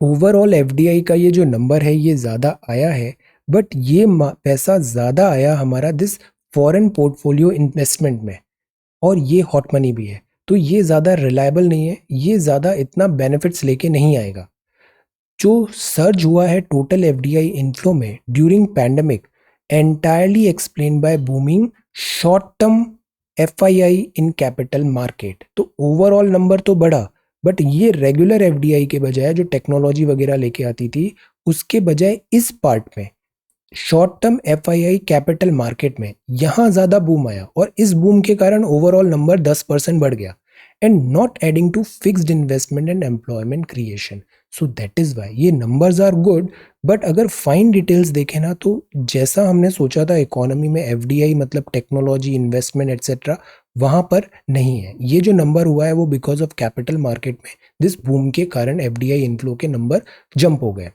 ओवरऑल एफडीआई का ये जो नंबर है ये ज़्यादा आया है, बट ये पैसा ज़्यादा आया हमारा दिस फॉरेन पोर्टफोलियो इन्वेस्टमेंट में, और ये हॉट मनी भी है। तो ये ज़्यादा रिलायबल नहीं है, ये ज़्यादा इतना बेनिफिट्स लेके नहीं आएगा। जो सर्ज हुआ है टोटल एफडीआई इनफ्लो में during pandemic, entirely explain by booming short term FII in capital market. तो ओवरऑल नंबर तो बढ़ा, बट ये रेगुलर एफडीआई के बजाय जो टेक्नोलॉजी वगैरह लेके आती थी, उसके बजाय इस पार्ट में short term FII capital market में यहां ज्यादा बूम आया, और इस बूम के कारण ओवरऑल नंबर 10% बढ़ गया, and not adding to fixed investment and employment creation. So that is why ये नंबर्स आर गुड। बट अगर फाइन डिटेल्स देखें ना, तो जैसा हमने सोचा था इकोनॉमी में एफडीआई मतलब टेक्नोलॉजी, इन्वेस्टमेंट एटसेट्रा, वहां पर नहीं है। ये जो नंबर हुआ है वो बिकॉज ऑफ कैपिटल मार्केट में दिस बूम के कारण एफडीआई इनफ्लो के नंबर जंप हो गए।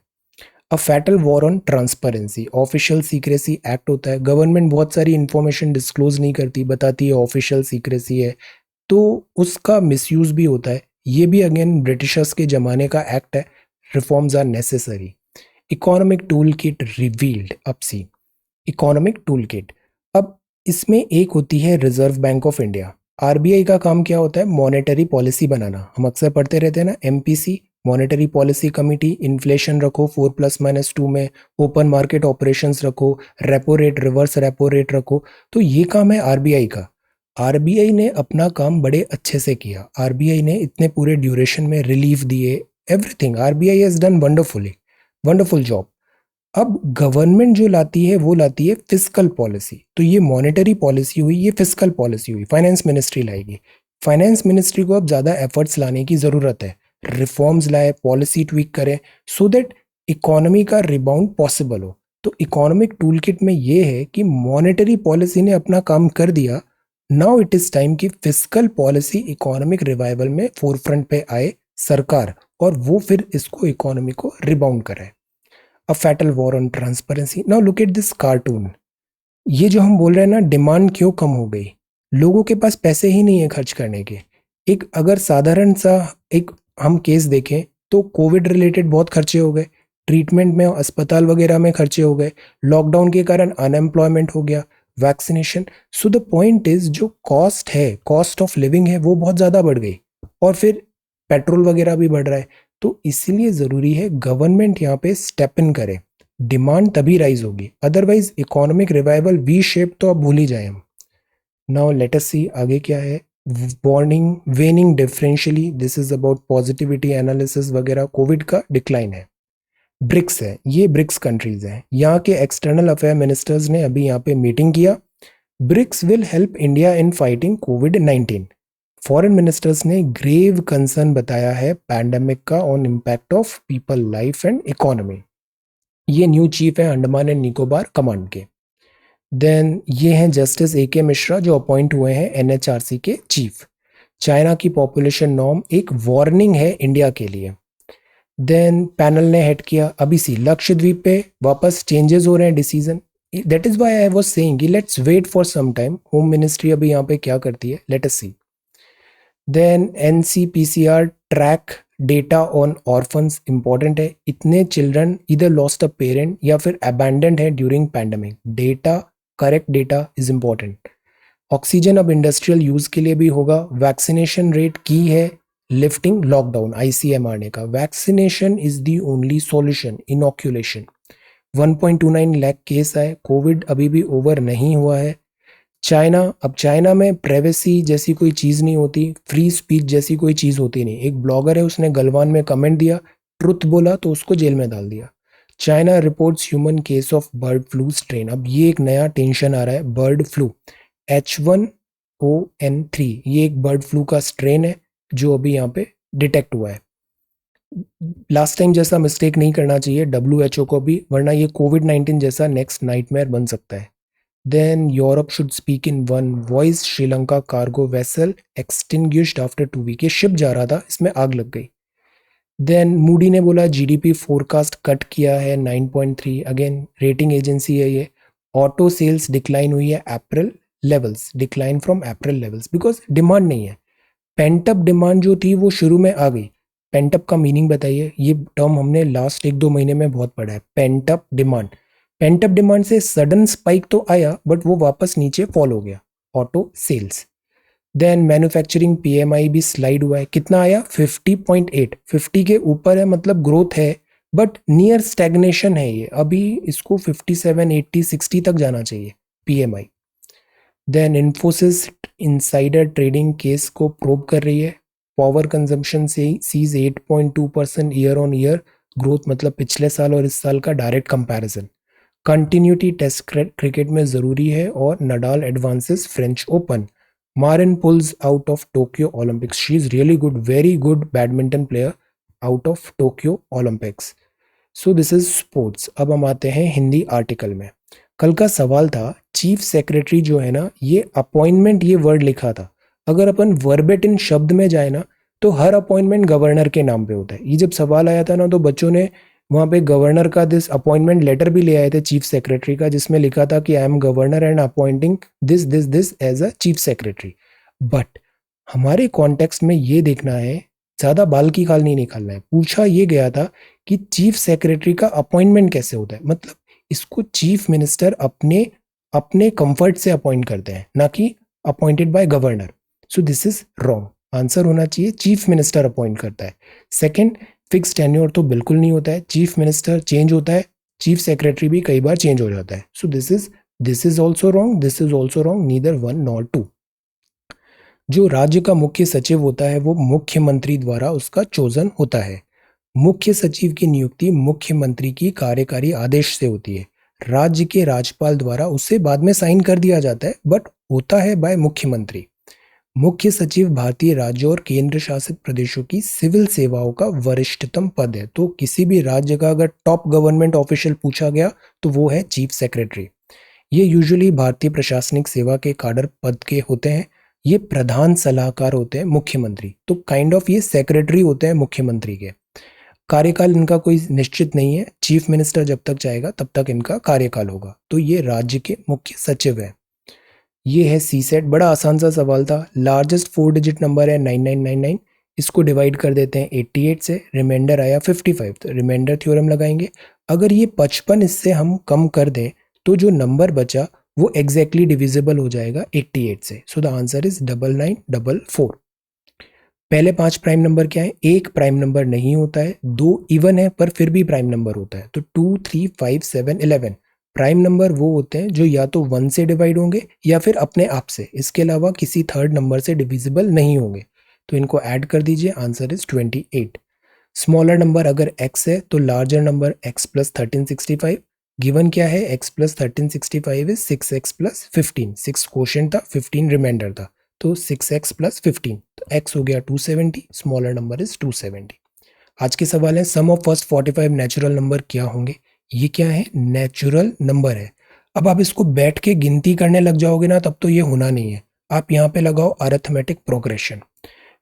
A fatal war on transparency, official secrecy act होता है। गवर्नमेंट बहुत सारी इंफॉर्मेशन डिस्क्लोज नहीं करती, बताती है ऑफिशियल सीक्रेसी है, तो उसका मिसयूज भी होता है। ये भी अगेन ब्रिटिशर्स के जमाने का एक्ट है। Reforms are necessary. Economic tool kit revealed. अब सी, इकोनॉमिक टूल किट, अब इसमें एक होती है reserve bank of India. RBI का काम क्या होता है? मॉनेटरी पॉलिसी बनाना। हम अक्सर पढ़ते रहते हैं ना, MPC, monetary policy committee. Inflation रखो 4+-2 में, ओपन मार्केट ऑपरेशंस रखो, repo rate, reverse repo rate रखो। तो ये काम है आरबीआई का। आरबीआई ने अपना काम बड़े अच्छे से किया। आरबीआई ने इतने पूरे ड्यूरेशन में रिलीफ दिए, everything RBI has done wonderfully, wonderful job. अब गवर्नमेंट जो लाती है वो लाती है फिस्कल पॉलिसी। तो ये मॉनेटरी पॉलिसी हुई, ये फिस्कल पॉलिसी हुई, फाइनेंस मिनिस्ट्री लाएगी। फाइनेंस मिनिस्ट्री को अब ज़्यादा एफर्ट्स लाने की ज़रूरत है, रिफॉर्म्स लाए, पॉलिसी ट्वीक करे, सो दैट इकोनॉमी का रिबाउंड पॉसिबल हो। तो इकोनॉमिक टूल किट में ये है कि मॉनेटरी पॉलिसी ने अपना काम कर दिया, नाउ इट इज टाइम कि फिस्कल पॉलिसी इकोनॉमिक रिवाइवल में फोरफ्रंट पे आए सरकार, और वो फिर इसको इकोनॉमी को रिबाउंड कराए। A fatal war on transparency. Now look at this cartoon. ये जो हम बोल रहे हैं ना, डिमांड क्यों कम हो गई, लोगों के पास पैसे ही नहीं है खर्च करने के। एक अगर साधारण सा एक हम केस देखें तो कोविड रिलेटेड बहुत खर्चे हो गए, ट्रीटमेंट में अस्पताल वगैरह में खर्चे हो गए, लॉकडाउन के कारण अनएम्प्लॉयमेंट हो गया, vaccination. So the point is जो कॉस्ट है, कॉस्ट ऑफ लिविंग है, वो बहुत ज़्यादा बढ़ गई, और फिर पेट्रोल वगैरह भी बढ़ रहा है। तो इसलिए ज़रूरी है गवर्नमेंट यहाँ पे स्टेप इन करे, डिमांड तभी राइज होगी, otherwise economic revival V shape तो अब भूल ही जाए हम। नाउ लेट अस सी आगे क्या है। Warning वेनिंग differentially, this is about positivity analysis वगैरह। कोविड का डिक्लाइन है। ब्रिक्स है, ये ब्रिक्स कंट्रीज हैं, यहाँ के एक्सटर्नल अफेयर मिनिस्टर्स ने अभी यहाँ पे मीटिंग किया। BRICS will help India in fighting covid. Foreign ministers ने ग्रेव कंसर्न बताया है पैंडेमिक का on impact of people life and economy. ये न्यू चीफ है अंडमान एंड निकोबार कमांड के। देन ये हैं जस्टिस ए के मिश्रा जो अपॉइंट हुए हैं एनएचआरसी के चीफ। चाइना की पॉपुलेशन नॉर्म एक वार्निंग है इंडिया के लिए। देन पैनल ने हेड किया अभी सी लक्षद्वीप पे वापस चेंजेस हो रहे हैं decision. That is why I was saying कि let's wait for some time, home ministry अभी यहाँ पे क्या करती है, let us see. Then NCPCR track data on orphans important है, इतने चिल्ड्रन इधर लॉस्ट अ पेरेंट या फिर अबैंडेंड है during pandemic. Data, correct data is important. Oxygen अब इंडस्ट्रियल यूज के लिए भी होगा। वैक्सीनेशन रेट की है लिफ्टिंग लॉकडाउन आईसीएमआर ने कहा। Vaccination is the only solution, inoculation. 1.29 lakh case आए, कोविड अभी भी ओवर नहीं हुआ है। चाइना, अब चाइना में प्राइवेसी जैसी कोई चीज़ नहीं होती, फ्री स्पीच जैसी कोई चीज़ होती नहीं। एक ब्लॉगर है, उसने गलवान में कमेंट दिया, ट्रुथ बोला तो उसको जेल में डाल दिया। China reports human case of bird flu strain. अब ये एक नया टेंशन आ रहा है, बर्ड फ्लू H1N3, ये एक बर्ड फ्लू का स्ट्रेन है जो अभी यहाँ पे डिटेक्ट हुआ है। लास्ट टाइम जैसा मिस्टेक नहीं करना चाहिए WHO को भी, वरना ये कोविड-19 जैसा नेक्स्ट नाइटमेयर बन सकता है। Then Europe should speak in one voice. Sri Lanka cargo vessel extinguished after 2 weeks. ये शिप जा रहा था, इसमें आग लग गई। देन मूडी ने बोला जीडीपी फोरकास्ट कट किया है 9.3। अगेन रेटिंग एजेंसी है ये। ऑटो सेल्स डिक्लाइन हुई है April levels, decline from April levels because demand नहीं है। पेंटअप डिमांड जो थी वो शुरू में आ गई। पेंटअप का मीनिंग बताइए, ये टर्म हमने लास्ट 1-2 महीने में बहुत पढ़ा है। पेंटअप डिमांड, पेंटअप डिमांड से सडन स्पाइक तो आया बट वो वापस नीचे फॉल हो गया। Auto sales. Then manufacturing PMI भी स्लाइड हुआ है, कितना आया 50.8। 50 के ऊपर है मतलब ग्रोथ है, बट नियर स्टैग्नेशन है ये, अभी इसको 57, 80, 60 तक जाना चाहिए PMI. Then Infosys insider trading case को प्रोब कर रही है। पावर कंजम्पशन से sees 8.2% year on year growth, मतलब पिछले साल और इस साल का direct comparison. Continuity test cricket में ज़रूरी है और Nadal advances French Open. Marin pulls out of Tokyo Olympics, she is really good, very good badminton player out of Tokyo Olympics. So this is sports. अब हम आते हैं हिंदी आर्टिकल में। कल का सवाल था चीफ सेक्रेटरी जो है ना, ये अपॉइंटमेंट, ये वर्ड लिखा था, अगर अपन वर्बेट इन शब्द में जाए ना तो हर अपॉइंटमेंट गवर्नर के नाम पे होता है। ये जब सवाल आया था ना तो बच्चों ने वहाँ पे गवर्नर का दिस अपॉइंटमेंट लेटर भी ले आए थे चीफ सेक्रेटरी का, जिसमें लिखा था कि I am governor and appointing this this this as a chief secretary. But हमारे कॉन्टेक्स्ट में ये देखना है, ज़्यादा बाल की खाल नहीं निकालना है। पूछा ये गया था कि चीफ सेक्रेटरी का अपॉइंटमेंट कैसे होता है, मतलब इसको चीफ मिनिस्टर अपने अपने कंफर्ट से अपॉइंट करते हैं, ना कि appointed by governor. So this is wrong. Answer होना चाहिए चीफ मिनिस्टर अपॉइंट करता है। सेकंड, फिक्स टेन्योर तो बिल्कुल नहीं होता है, चीफ मिनिस्टर चेंज होता है, चीफ सेक्रेटरी भी कई बार चेंज हो जाता है। So this is also wrong, this is also wrong, neither one nor two. जो राज्य का मुख्य सचिव होता है वो मुख्यमंत्री द्वारा उसका चोजन होता है। मुख्य सचिव की नियुक्ति मुख्यमंत्री की कार्यकारी आदेश से होती है। राज्य के राज्यपाल द्वारा उसे बाद में साइन कर दिया जाता है, बट होता है बाय मुख्यमंत्री। मुख्य सचिव भारतीय राज्यों और केंद्र शासित प्रदेशों की सिविल सेवाओं का वरिष्ठतम पद है। तो किसी भी राज्य का अगर टॉप गवर्नमेंट ऑफिशियल पूछा गया तो वो है चीफ सेक्रेटरी। ये यूजुअली भारतीय प्रशासनिक सेवा के काडर पद के होते हैं। ये प्रधान सलाहकार होते हैं मुख्यमंत्री, तो काइंड ऑफ ये सेक्रेटरी होते हैं मुख्यमंत्री के। कार्यकाल इनका कोई निश्चित नहीं है, चीफ मिनिस्टर जब तक जाएगा तब तक इनका कार्यकाल होगा। तो ये राज्य के मुख्य सचिव है। ये है सी सेट, बड़ा आसान सा सवाल था। लार्जेस्ट 4 डिजिट नंबर है 9999, इसको डिवाइड कर देते हैं 88 से, रिमाइंडर आया 55, तो रिमाइंडर थ्योरम लगाएंगे। अगर ये 55 इससे हम कम कर दें तो जो नंबर बचा वो एग्जैक्टली डिविजिबल हो जाएगा 88 से। So the answer is 9944। पहले 5 प्राइम नंबर क्या है? एक प्राइम नंबर नहीं होता है, 2 इवन है पर फिर भी प्राइम नंबर होता है। तो 2, 3, 5, 7, 11 प्राइम नंबर वो होते हैं जो या तो 1 से डिवाइड होंगे या फिर अपने आप से, इसके अलावा किसी थर्ड नंबर से डिविजिबल नहीं होंगे। तो इनको ऐड कर दीजिए, आंसर इज 28। स्मॉलर नंबर अगर x है तो larger number x plus 1365। Given क्या है? x plus 1365 is 6x plus 15। 6 quotient था, 15 रिमाइंडर था, तो 6x प्लस 15, तो x हो गया 270, स्मॉलर नंबर इज 270। आज के सवाल है सम ऑफ फर्स्ट 45 नेचुरल नंबर क्या होंगे? ये क्या है? नेचुरल नंबर है। अब आप इसको बैठ के गिनती करने लग जाओगे ना, तब तो ये होना नहीं है। आप यहाँ पे लगाओ arithmetic progression.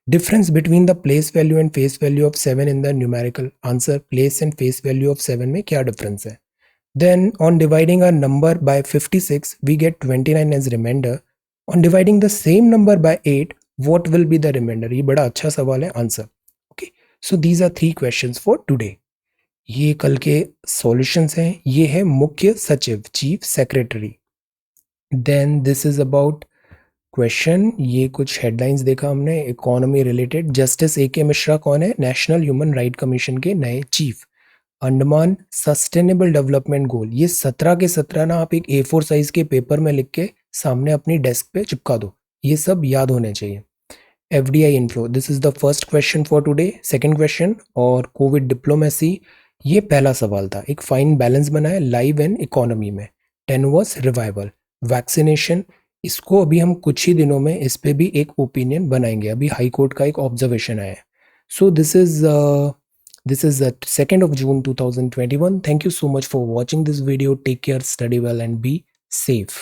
Difference between the place value and face value of 7 in the numerical answer, place and face value of 7 में क्या difference है? Then on dividing a number by 56 we get 29 as remainder. On dividing the same number by 8 what will be the remainder? ये बड़ा अच्छा सवाल है, answer. Okay, so these are 3 questions for today. ये कल के solutions हैं। ये है मुख्य सचिव, chief secretary. Then this is about question. ये कुछ हेडलाइंस देखा हमने economy related. Justice AK Mishra कौन है? नेशनल ह्यूमन राइट कमीशन के नए chief. Andaman sustainable development goal, ये 17 के 17 ना आप एक A4 साइज के पेपर में लिख के सामने अपनी डेस्क पे चिपका दो, ये सब याद होने चाहिए। FDI inflow, this is the first question for today. Second question, और कोविड डिप्लोमेसी, ये पहला सवाल था। एक फाइन बैलेंस बनाए लाइव एंड इकोनॉमी में। टेनवर्स रिवाइवल, वैक्सीनेशन, इसको अभी हम कुछ ही दिनों में इस पे भी एक ओपिनियन बनाएंगे। अभी हाई कोर्ट का एक ऑब्जर्वेशन आया है। So this is 2nd of June 2021. Thank you so much for watching this video. Take care, study well and be safe.